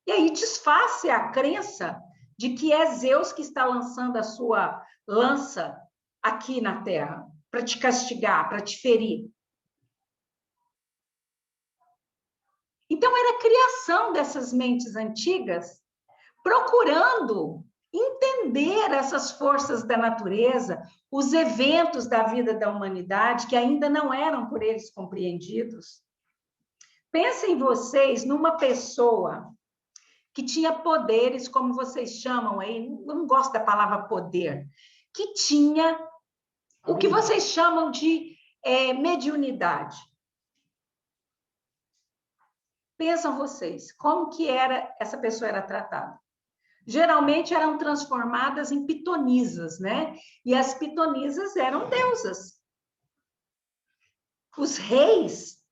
E aí desfaz-se a crença de que é Zeus que está lançando a sua lança aqui na Terra, para te castigar, para te ferir. Então, era a criação dessas mentes antigas, procurando entender essas forças da natureza, os eventos da vida da humanidade, que ainda não eram por eles compreendidos. Pensem vocês numa pessoa que tinha poderes, como vocês chamam aí, eu não gosto da palavra poder, que tinha o que vocês chamam de mediunidade. Pensam vocês, como que essa pessoa era tratada? Geralmente eram transformadas em pitonisas, né? E as pitonisas eram deusas. Os reis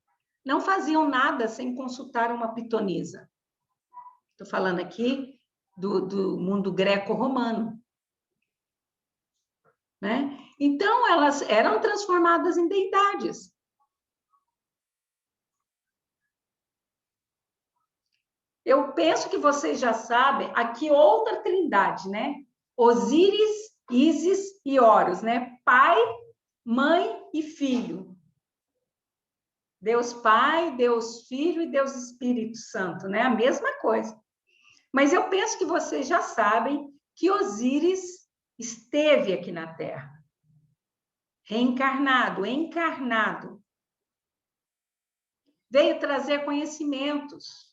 não faziam nada sem consultar uma pitonisa. Estou falando aqui do mundo greco-romano, né? Então, elas eram transformadas em deidades. Eu penso que vocês já sabem, aqui outra trindade, né? Osíris, Ísis e Horus, né? Pai, mãe e filho. Deus Pai, Deus Filho e Deus Espírito Santo, né? A mesma coisa. Mas eu penso que vocês já sabem que Osíris esteve aqui na Terra. Reencarnado, encarnado. Veio trazer conhecimentos.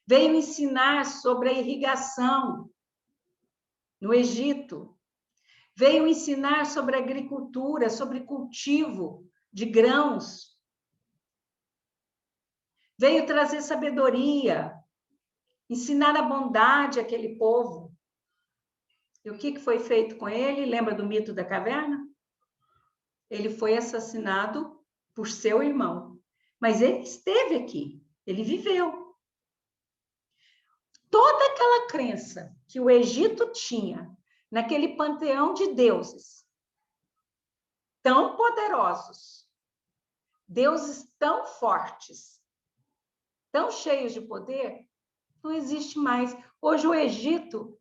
Veio ensinar sobre a irrigação no Egito. Veio ensinar sobre agricultura, sobre cultivo de grãos. Veio trazer sabedoria, ensinar a bondade àquele povo. E o que foi feito com ele? Lembra do mito da caverna? Ele foi assassinado por seu irmão. Mas ele esteve aqui, ele viveu. Toda aquela crença que o Egito tinha naquele panteão de deuses tão poderosos, deuses tão fortes, tão cheios de poder, não existe mais. Hoje o Egito,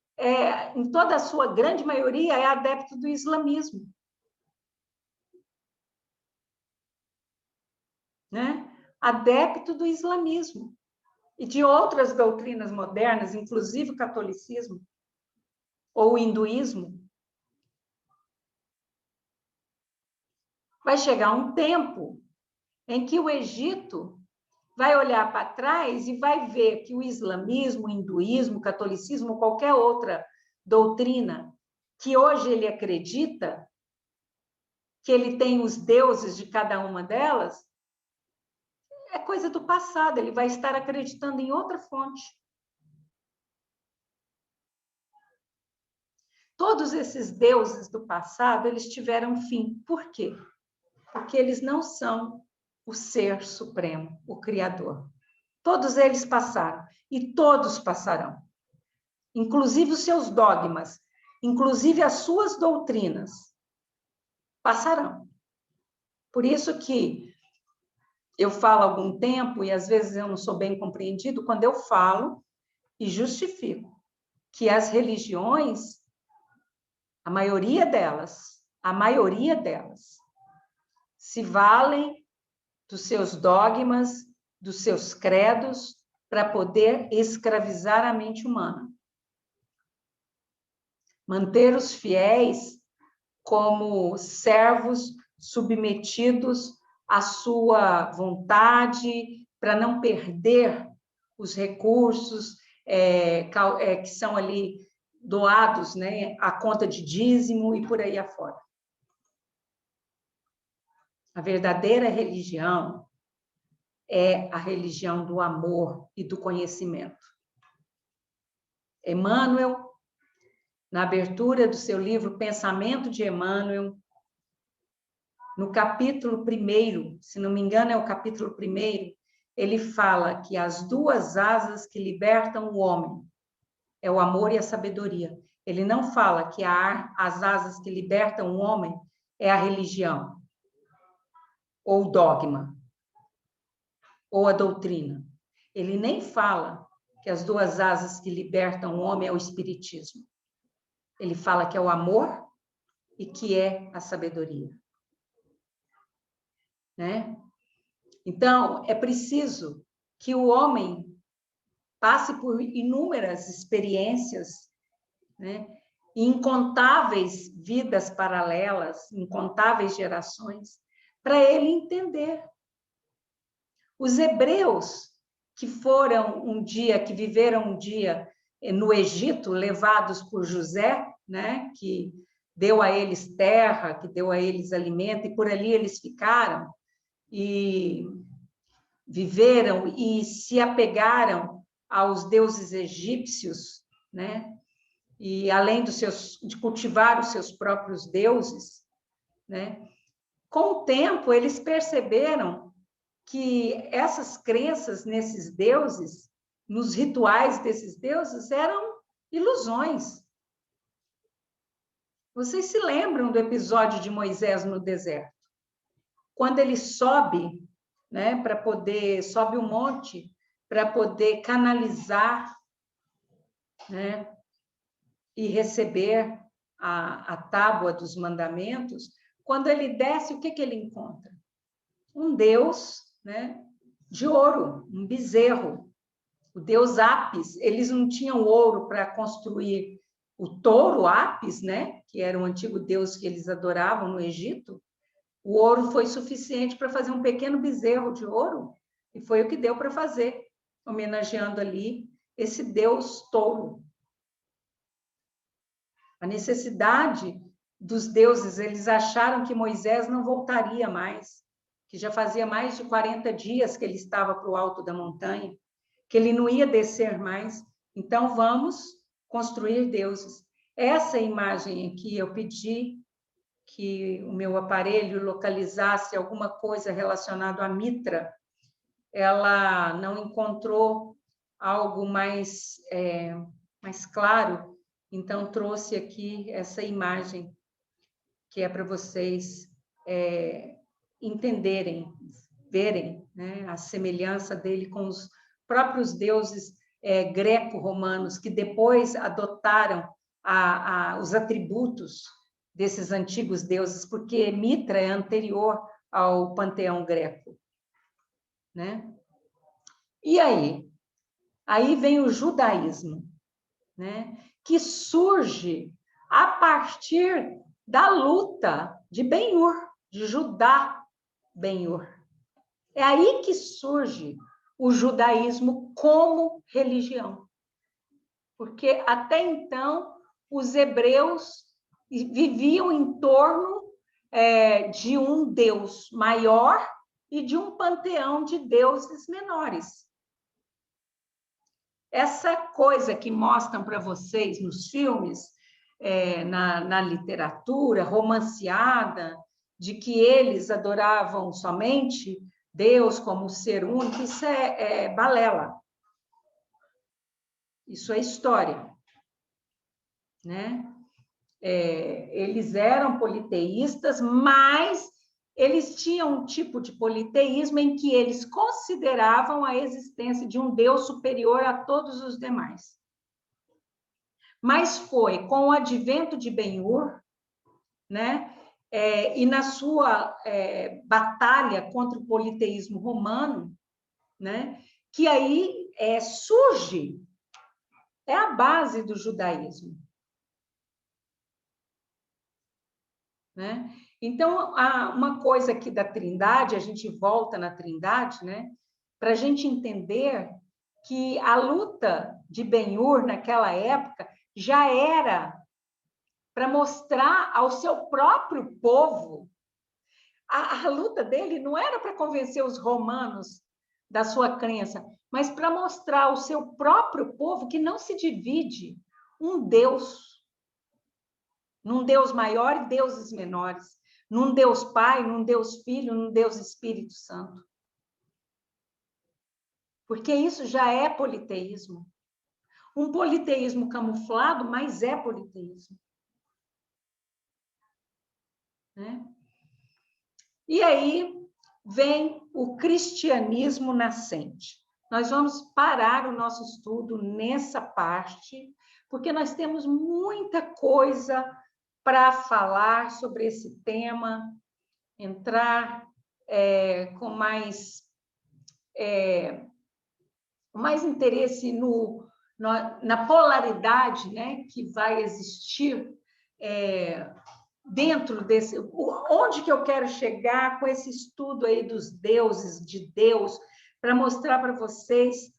em toda a sua grande maioria, é adepto do islamismo. Né? Adepto do islamismo e de outras doutrinas modernas, inclusive o catolicismo ou o hinduísmo. Vai chegar um tempo em que o Egito vai olhar para trás e vai ver que o islamismo, o hinduísmo, o catolicismo, qualquer outra doutrina que hoje ele acredita, que ele tem os deuses de cada uma delas, é coisa do passado, ele vai estar acreditando em outra fonte. Todos esses deuses do passado, eles tiveram fim. Por quê? Porque eles não são o ser supremo, o Criador. Todos eles passaram e todos passarão. Inclusive os seus dogmas, inclusive as suas doutrinas, passarão. Por isso que eu falo há algum tempo, e às vezes eu não sou bem compreendido, quando eu falo e justifico que as religiões, a maioria delas, se valem dos seus dogmas, dos seus credos, para poder escravizar a mente humana. Manter os fiéis como servos submetidos à sua vontade, para não perder os recursos que são ali doados, né, à conta de dízimo e por aí afora. A verdadeira religião é a religião do amor e do conhecimento. Emmanuel, na abertura do seu livro Pensamento de Emmanuel, no capítulo 1º, se não me engano é o capítulo 1º, ele fala que as duas asas que libertam o homem é o amor e a sabedoria. Ele não fala que as asas que libertam o homem é a religião, ou o dogma, ou a doutrina. Ele nem fala que as duas asas que libertam o homem é o espiritismo. Ele fala que é o amor e que é a sabedoria. Né? Então, é preciso que o homem passe por inúmeras experiências, né? Incontáveis vidas paralelas, incontáveis gerações, para ele entender. Os hebreus que que viveram um dia no Egito, levados por José, né? Que deu a eles terra, que deu a eles alimento, e por ali eles ficaram, e viveram e se apegaram aos deuses egípcios, né? E além de cultivar os seus próprios deuses, né? Com o tempo, eles perceberam que essas crenças nesses deuses, nos rituais desses deuses, eram ilusões. Vocês se lembram do episódio de Moisés no deserto? Quando ele sobe, né, sobe o monte para poder canalizar, né, e receber a tábua dos mandamentos, quando ele desce, o que ele encontra? Um Deus, né, de ouro, um bezerro, o Deus Apis. Eles não tinham ouro para construir o touro Apis, né, que era um antigo deus que eles adoravam no Egito. O ouro foi suficiente para fazer um pequeno bezerro de ouro, e foi o que deu para fazer, homenageando ali esse Deus touro. A necessidade dos deuses, eles acharam que Moisés não voltaria mais, que já fazia mais de 40 dias que ele estava para o alto da montanha, que ele não ia descer mais. Então, vamos construir deuses. Essa imagem aqui, eu pedi que o meu aparelho localizasse alguma coisa relacionada à Mitra, ela não encontrou algo mais claro, então trouxe aqui essa imagem, que é para vocês entenderem, verem, né, a semelhança dele com os próprios deuses greco-romanos, que depois adotaram os atributos desses antigos deuses, porque Mitra é anterior ao panteão greco, né? E aí? Aí vem o judaísmo, né? Que surge a partir da luta de Ben-Hur, de Judá Ben-Hur. É aí que surge o judaísmo como religião. Porque até então os hebreus viviam em torno de um Deus maior e de um panteão de deuses menores. Essa coisa que mostram para vocês nos filmes, na literatura romanceada, de que eles adoravam somente Deus como ser único, isso é balela. Isso é história, né? Eles eram politeístas, mas eles tinham um tipo de politeísmo em que eles consideravam a existência de um Deus superior a todos os demais. Mas foi com o advento de Ben-Hur, né, e na sua batalha contra o politeísmo romano, né, que aí surge, é a base do judaísmo. Né? Então, uma coisa aqui da Trindade, a gente volta na Trindade, né, para a gente entender que a luta de Ben-Hur naquela época já era para mostrar ao seu próprio povo. A luta dele não era para convencer os romanos da sua crença, mas para mostrar ao seu próprio povo que não se divide um Deus, num Deus maior e deuses menores, num Deus Pai, num Deus Filho, num Deus Espírito Santo. Porque isso já é politeísmo. Um politeísmo camuflado, mas é politeísmo. Né? E aí vem o cristianismo nascente. Nós vamos parar o nosso estudo nessa parte, porque nós temos muita coisa para falar sobre esse tema, entrar com mais interesse na polaridade, né, que vai existir dentro desse... Onde que eu quero chegar com esse estudo aí dos deuses, de Deus, para mostrar para vocês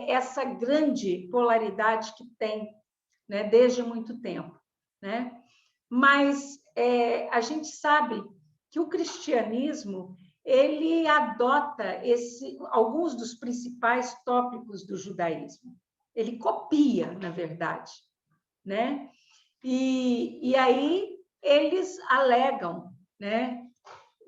essa grande polaridade que tem, né, desde muito tempo, né? Mas a gente sabe que o cristianismo ele adota alguns dos principais tópicos do judaísmo. Ele copia, na verdade, né? E aí eles alegam, né?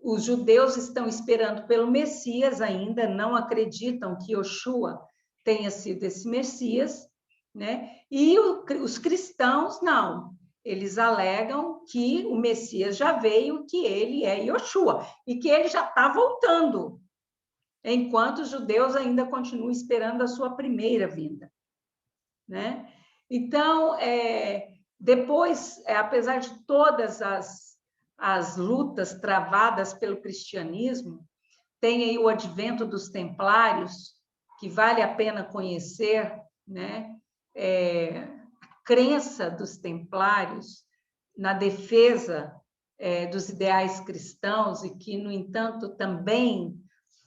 Os judeus estão esperando pelo Messias ainda, não acreditam que Yoshua tenha sido esse Messias, né? E os cristãos não. Eles alegam que o Messias já veio, que ele é Yoshua e que ele já está voltando, enquanto os judeus ainda continuam esperando a sua primeira vinda, né? Então, depois, apesar de todas as lutas travadas pelo cristianismo, tem aí o advento dos templários, que vale a pena conhecer, né? A crença dos templários na defesa dos ideais cristãos e que, no entanto, também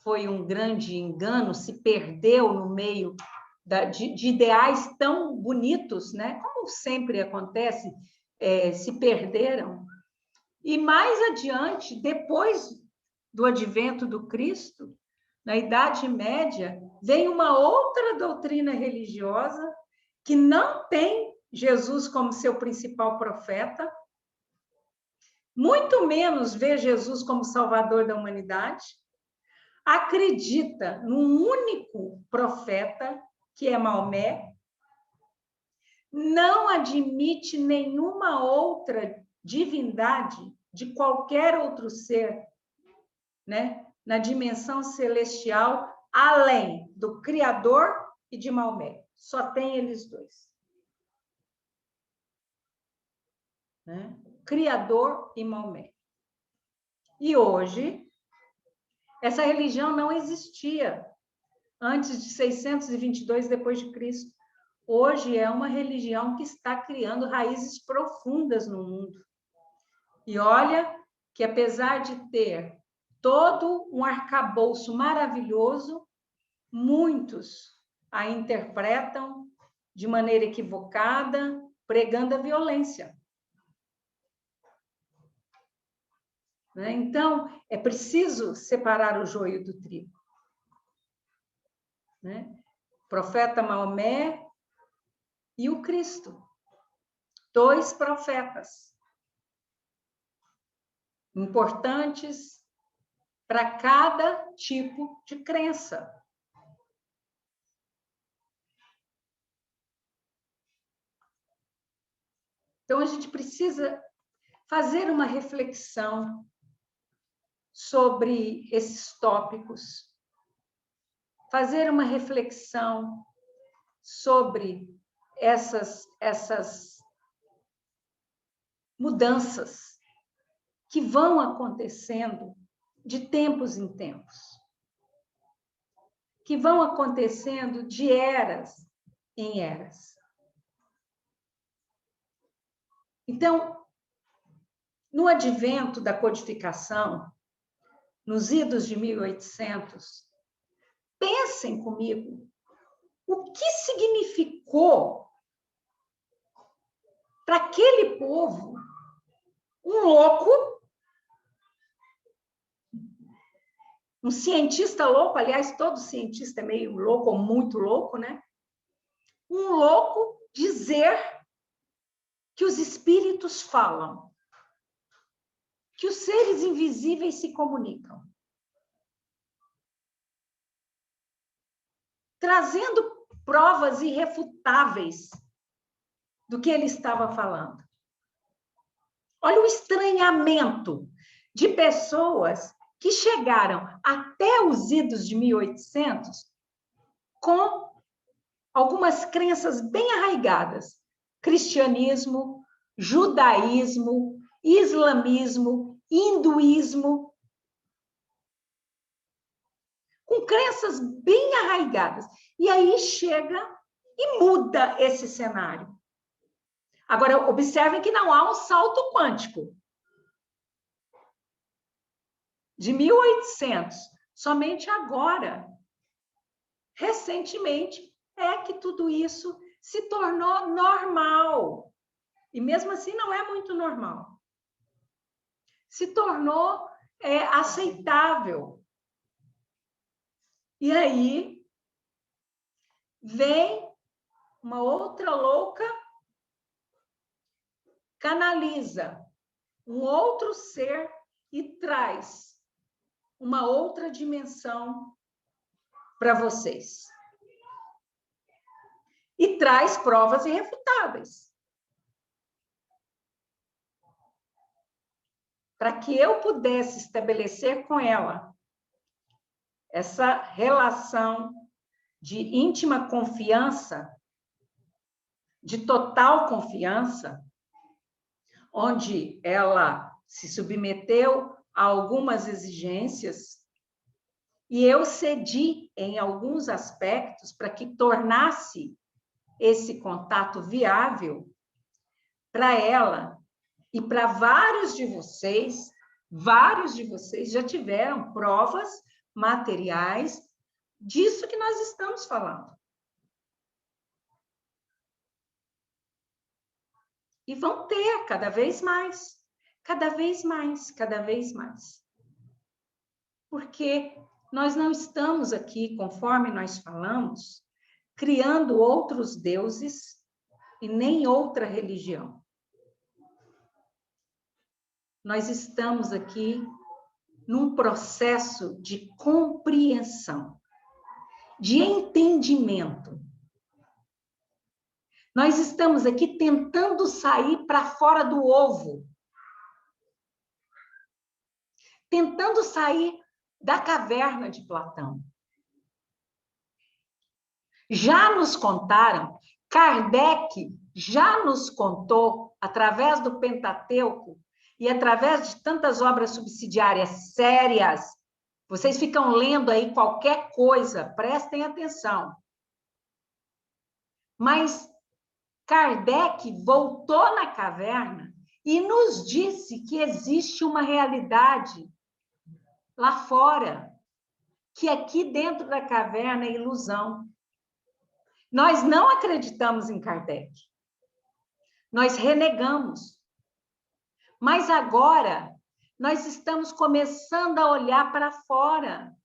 foi um grande engano, se perdeu no meio de ideais tão bonitos, né? Como sempre acontece, se perderam. E mais adiante, depois do advento do Cristo, na Idade Média, vem uma outra doutrina religiosa que não tem Jesus como seu principal profeta, muito menos vê Jesus como salvador da humanidade, acredita num único profeta, que é Maomé, não admite nenhuma outra divindade de qualquer outro ser, né, na dimensão celestial, além do Criador e de Maomé. Só tem eles dois. Né? Criador e Maomé. E hoje, essa religião não existia antes de 622 depois de Cristo. Hoje é uma religião que está criando raízes profundas no mundo. E olha que, apesar de ter todo um arcabouço maravilhoso, muitos a interpretam de maneira equivocada, pregando a violência. Então, é preciso separar o joio do trigo. O profeta Maomé e o Cristo. 2 profetas importantes para cada tipo de crença. Então, a gente precisa fazer uma reflexão sobre esses tópicos, fazer uma reflexão sobre essas mudanças que vão acontecendo de tempos em tempos, que vão acontecendo de eras em eras. Então, no advento da codificação, nos idos de 1800, pensem comigo o que significou para aquele povo, um louco, um cientista louco, aliás, todo cientista é meio louco ou muito louco, né? Um louco dizer que os espíritos falam, que os seres invisíveis se comunicam, trazendo provas irrefutáveis do que ele estava falando. Olha o estranhamento de pessoas que chegaram até os idos de 1800 com algumas crenças bem arraigadas: cristianismo, judaísmo, islamismo, hinduísmo, com crenças bem arraigadas. E aí chega e muda esse cenário. Agora, observem que não há um salto quântico. De 1800, somente agora, recentemente, é que tudo isso se tornou normal. E mesmo assim não é muito normal. Se tornou aceitável. E aí vem uma outra louca, canaliza um outro ser e traz uma outra dimensão para vocês. E traz provas irrefutáveis. Para que eu pudesse estabelecer com ela essa relação de íntima confiança, de total confiança, onde ela se submeteu a algumas exigências e eu cedi em alguns aspectos para que tornasse esse contato viável para ela e para vários de vocês já tiveram provas materiais disso que nós estamos falando. E vão ter cada vez mais, cada vez mais, cada vez mais. Porque nós não estamos aqui, conforme nós falamos, criando outros deuses e nem outra religião. Nós estamos aqui num processo de compreensão, de entendimento. Nós estamos aqui tentando sair para fora do ovo, tentando sair da caverna de Platão. Já nos contaram, Kardec já nos contou, através do Pentateuco e através de tantas obras subsidiárias sérias, vocês ficam lendo aí qualquer coisa, prestem atenção. Mas Kardec voltou na caverna e nos disse que existe uma realidade lá fora, que aqui dentro da caverna é ilusão. Nós não acreditamos em Kardec. Nós renegamos. Mas agora, nós estamos começando a olhar para fora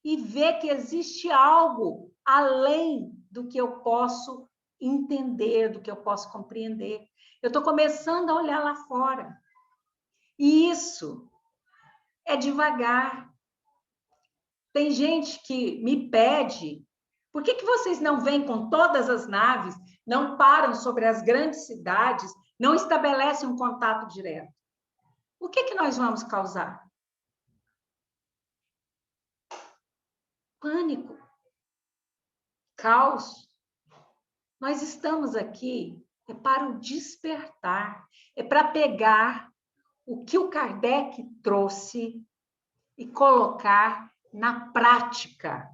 e ver que existe algo além do que eu posso entender, do que eu posso compreender. Eu estou começando a olhar lá fora. E isso é devagar. Tem gente que me pede, por que vocês não vêm com todas as naves, não param sobre as grandes cidades, não estabelecem um contato direto? O que nós vamos causar? Pânico, caos. Nós estamos aqui para o despertar, é para pegar o que o Kardec trouxe e colocar na prática,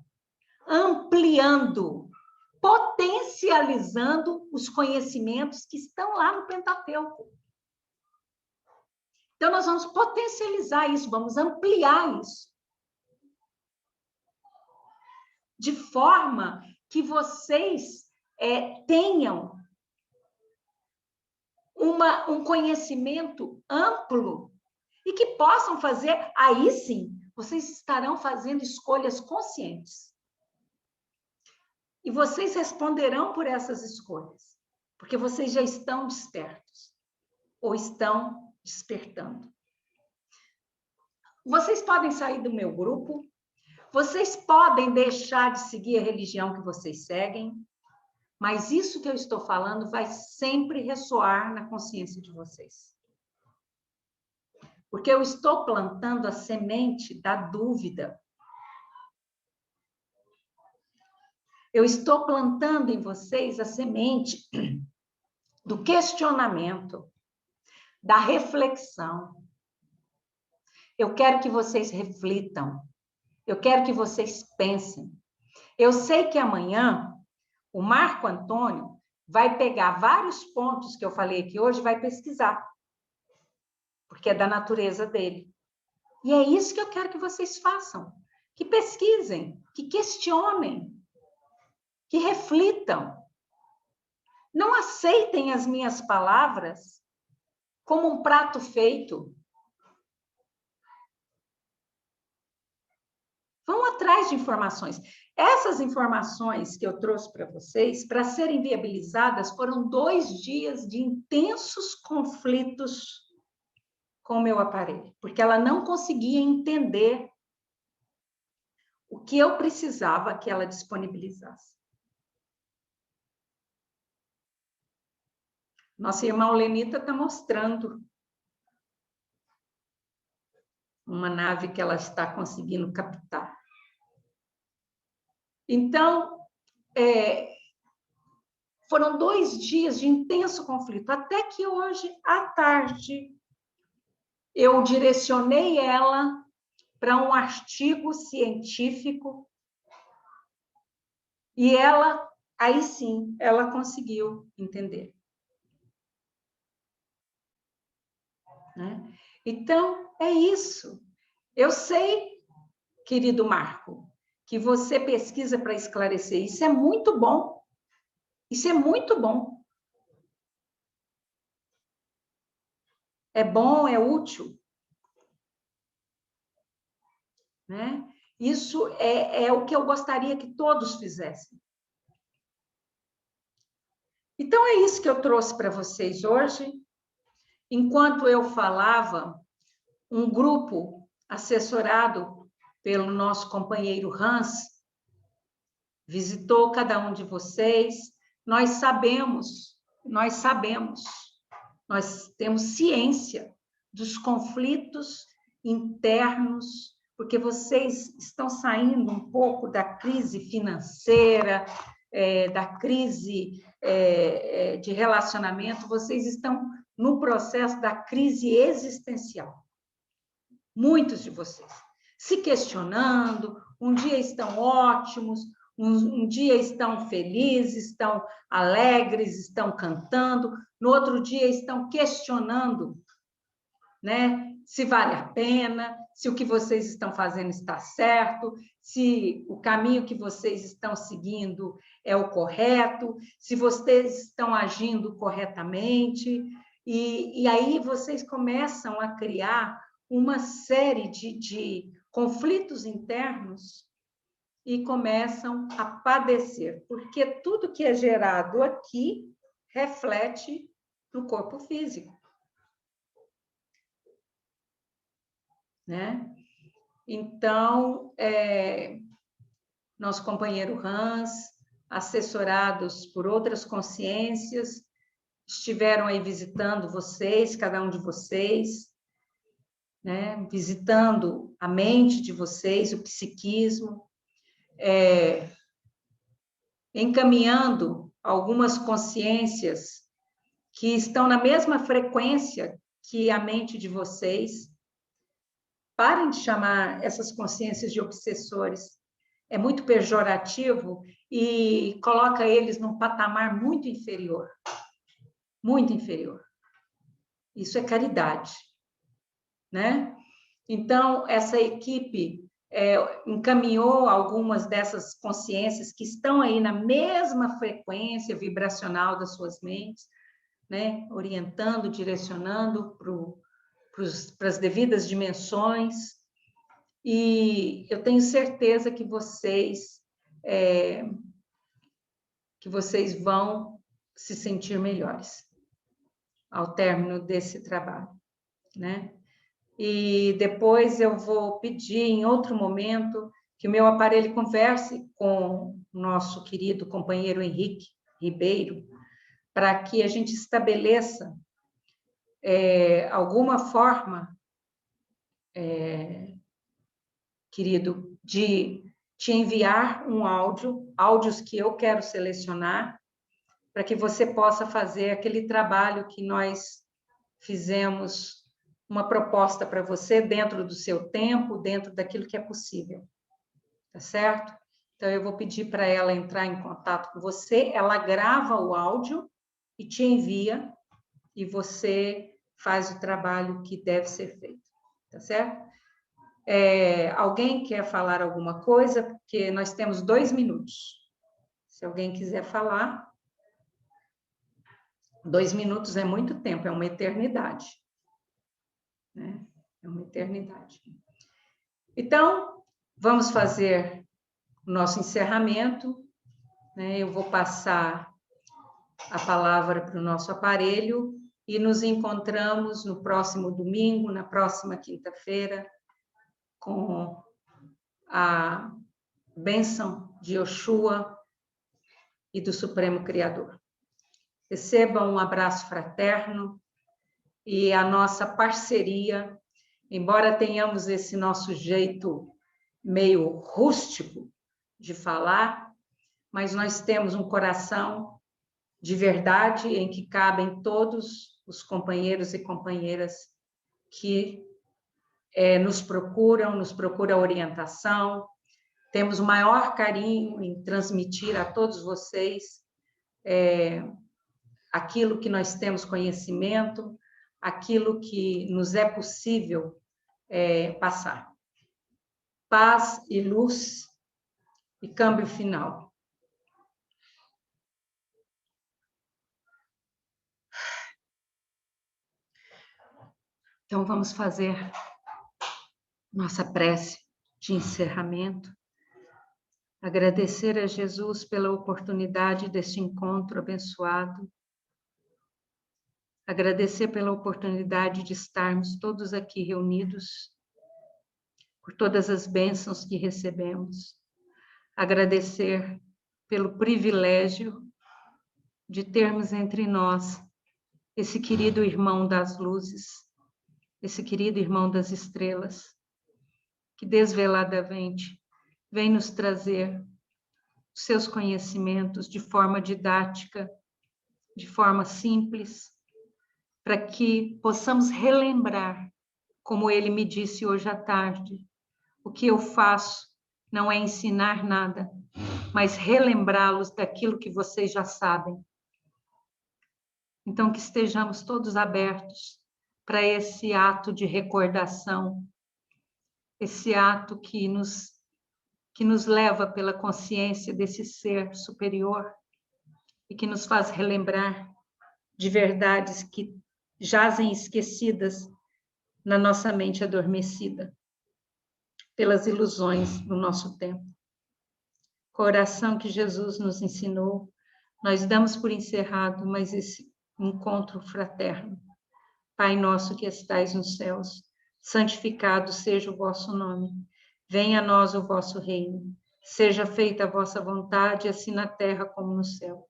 ampliando, potencializando os conhecimentos que estão lá no Pentateuco. Então, nós vamos potencializar isso, vamos ampliar isso. De forma que vocês tenham um conhecimento amplo e que possam fazer, aí sim, vocês estarão fazendo escolhas conscientes. E vocês responderão por essas escolhas, porque vocês já estão despertos, ou estão despertando. Vocês podem sair do meu grupo, vocês podem deixar de seguir a religião que vocês seguem, mas isso que eu estou falando vai sempre ressoar na consciência de vocês. Porque eu estou plantando a semente da dúvida. Eu estou plantando em vocês a semente do questionamento, da reflexão. Eu quero que vocês reflitam. Eu quero que vocês pensem. Eu sei que amanhã o Marco Antônio vai pegar vários pontos que eu falei aqui hoje e vai pesquisar, porque é da natureza dele. E é isso que eu quero que vocês façam, que pesquisem, que questionem, que reflitam. Não aceitem as minhas palavras como um prato feito. Vão atrás de informações. Essas informações que eu trouxe para vocês, para serem viabilizadas, foram 2 dias de intensos conflitos com o meu aparelho, porque ela não conseguia entender o que eu precisava que ela disponibilizasse. Nossa irmã Olenita está mostrando uma nave que ela está conseguindo captar. Então, foram 2 dias de intenso conflito, até que hoje, à tarde, eu direcionei ela para um artigo científico e ela, aí sim, ela conseguiu entender. Né? Então, é isso. Eu sei, querido Marco, que você pesquisa para esclarecer. Isso é muito bom. Isso é muito bom. É bom, é útil. Né? Isso é o que eu gostaria que todos fizessem. Então, é isso que eu trouxe para vocês hoje. Enquanto eu falava, um grupo assessorado pelo nosso companheiro Hans visitou cada um de vocês. Nós temos ciência dos conflitos internos, porque vocês estão saindo um pouco da crise financeira, da crise de relacionamento, vocês estão no processo da crise existencial. Muitos de vocês se questionando, um dia estão ótimos, um dia estão felizes, estão alegres, estão cantando, no outro dia estão questionando, né? Se vale a pena, se o que vocês estão fazendo está certo, se o caminho que vocês estão seguindo é o correto, se vocês estão agindo corretamente, e aí vocês começam a criar uma série de conflitos internos e começam a padecer, porque tudo que é gerado aqui reflete no corpo físico. Né? Então, nosso companheiro Hans, assessorados por outras consciências, estiveram aí visitando vocês, cada um de vocês, né? Visitando a mente de vocês, o psiquismo, encaminhando algumas consciências que estão na mesma frequência que a mente de vocês. Parem de chamar essas consciências de obsessores. É muito pejorativo e coloca eles num patamar muito inferior. Muito inferior. Isso é caridade. Né? Então, essa equipe encaminhou algumas dessas consciências que estão aí na mesma frequência vibracional das suas mentes né? Orientando, direcionando para as devidas dimensões. E eu tenho certeza que vocês vão se sentir melhores ao término desse trabalho, né? E depois eu vou pedir, em outro momento, que o meu aparelho converse com o nosso querido companheiro Henrique Ribeiro, para que a gente estabeleça alguma forma, querido, de te enviar um áudios que eu quero selecionar, para que você possa fazer aquele trabalho que nós fizemos, uma proposta para você dentro do seu tempo, dentro daquilo que é possível, tá certo? Então, eu vou pedir para ela entrar em contato com você, ela grava o áudio e te envia, e você faz o trabalho que deve ser feito, tá certo? Alguém quer falar alguma coisa? Porque nós temos 2 minutos. Se alguém quiser falar, 2 minutos é muito tempo, é uma eternidade, né? É uma eternidade. Então, vamos fazer o nosso encerramento, né? Eu vou passar a palavra para o nosso aparelho e nos encontramos no próximo domingo, na próxima quinta-feira, com a bênção de Yoshua e do Supremo Criador. Recebam um abraço fraterno e a nossa parceria, embora tenhamos esse nosso jeito meio rústico de falar, mas nós temos um coração de verdade em que cabem todos os companheiros e companheiras que nos procuram orientação. Temos o maior carinho em transmitir a todos vocês aquilo que nós temos conhecimento, aquilo que nos é possível passar. Paz e luz e câmbio final. Então, vamos fazer nossa prece de encerramento. Agradecer a Jesus pela oportunidade deste encontro abençoado. Agradecer pela oportunidade de estarmos todos aqui reunidos, por todas as bênçãos que recebemos. Agradecer pelo privilégio de termos entre nós esse querido irmão das luzes, esse querido irmão das estrelas, que desveladamente vem nos trazer os seus conhecimentos de forma didática, de forma simples, para que possamos relembrar, como ele me disse hoje à tarde, o que eu faço não é ensinar nada, mas relembrá-los daquilo que vocês já sabem. Então, que estejamos todos abertos para esse ato de recordação, esse ato que nos leva pela consciência desse ser superior e que nos faz relembrar de verdades que jazem esquecidas na nossa mente adormecida pelas ilusões do nosso tempo. Com a oração que Jesus nos ensinou, nós damos por encerrado mais esse encontro fraterno. Pai nosso que estais nos céus, santificado seja o vosso nome. Venha a nós o vosso reino. Seja feita a vossa vontade, assim na terra como no céu.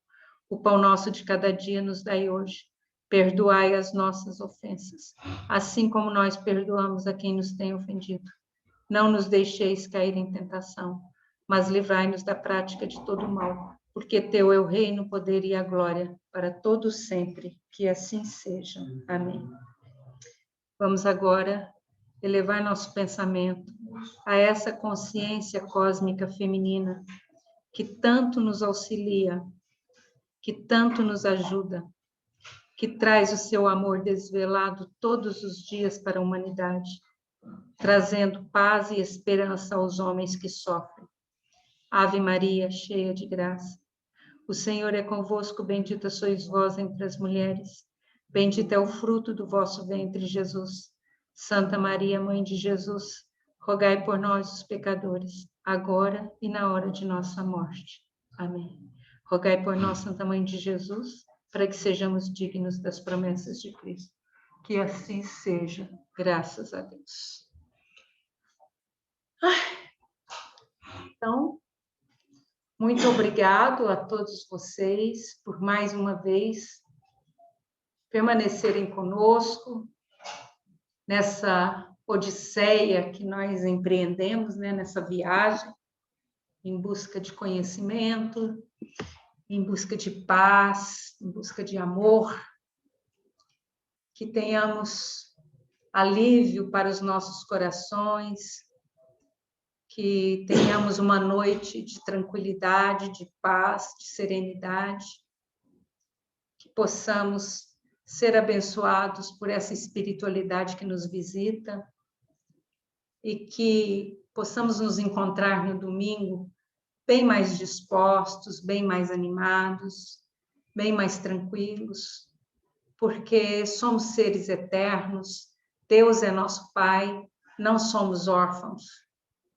O pão nosso de cada dia nos dai hoje. Perdoai as nossas ofensas, assim como nós perdoamos a quem nos tem ofendido. Não nos deixeis cair em tentação, mas livrai-nos da prática de todo o mal, porque teu é o reino, o poder e a glória para todos sempre. Que assim seja. Amém. Vamos agora elevar nosso pensamento a essa consciência cósmica feminina que tanto nos auxilia, que tanto nos ajuda, que traz o seu amor desvelado todos os dias para a humanidade, trazendo paz e esperança aos homens que sofrem. Ave Maria, cheia de graça, O Senhor é convosco, bendita sois vós entre as mulheres. Bendito é o fruto do vosso ventre, Jesus. Santa Maria, Mãe de Jesus, rogai por nós, os pecadores, agora e na hora de nossa morte. Amém. Rogai por nós, Santa Mãe de Jesus, para que sejamos dignos das promessas de Cristo. Que assim seja, graças a Deus. Então, muito obrigado a todos vocês por mais uma vez permanecerem conosco nessa odisseia que nós empreendemos, né, nessa viagem em busca de conhecimento, em busca de paz, em busca de amor, que tenhamos alívio para os nossos corações, que tenhamos uma noite de tranquilidade, de paz, de serenidade, que possamos ser abençoados por essa espiritualidade que nos visita e que possamos nos encontrar no domingo bem mais dispostos, bem mais animados, bem mais tranquilos, porque somos seres eternos, Deus é nosso Pai, não somos órfãos,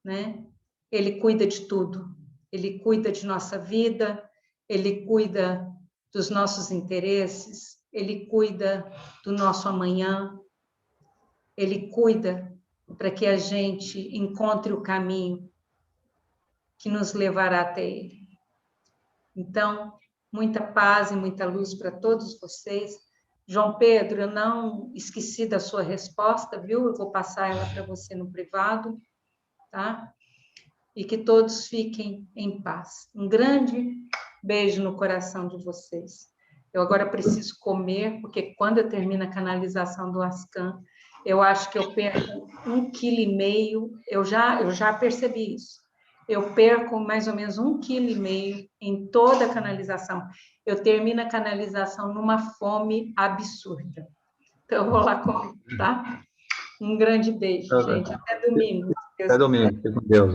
né? Ele cuida de tudo, Ele cuida de nossa vida, Ele cuida dos nossos interesses, Ele cuida do nosso amanhã, Ele cuida para que a gente encontre o caminho que nos levará até Ele. Então, muita paz e muita luz para todos vocês. João Pedro, eu não esqueci da sua resposta, viu? Eu vou passar ela para você no privado, tá? E que todos fiquem em paz. Um grande beijo no coração de vocês. Eu agora preciso comer, porque quando eu termino a canalização do Ascan, eu acho que eu perco 1,5 kg, eu já percebi isso. Eu perco mais ou menos 1,5 kg em toda a canalização. Eu termino a canalização numa fome absurda. Então, eu vou lá comer, tá? Um grande beijo, gente. Até domingo. Até domingo. Fique com Deus.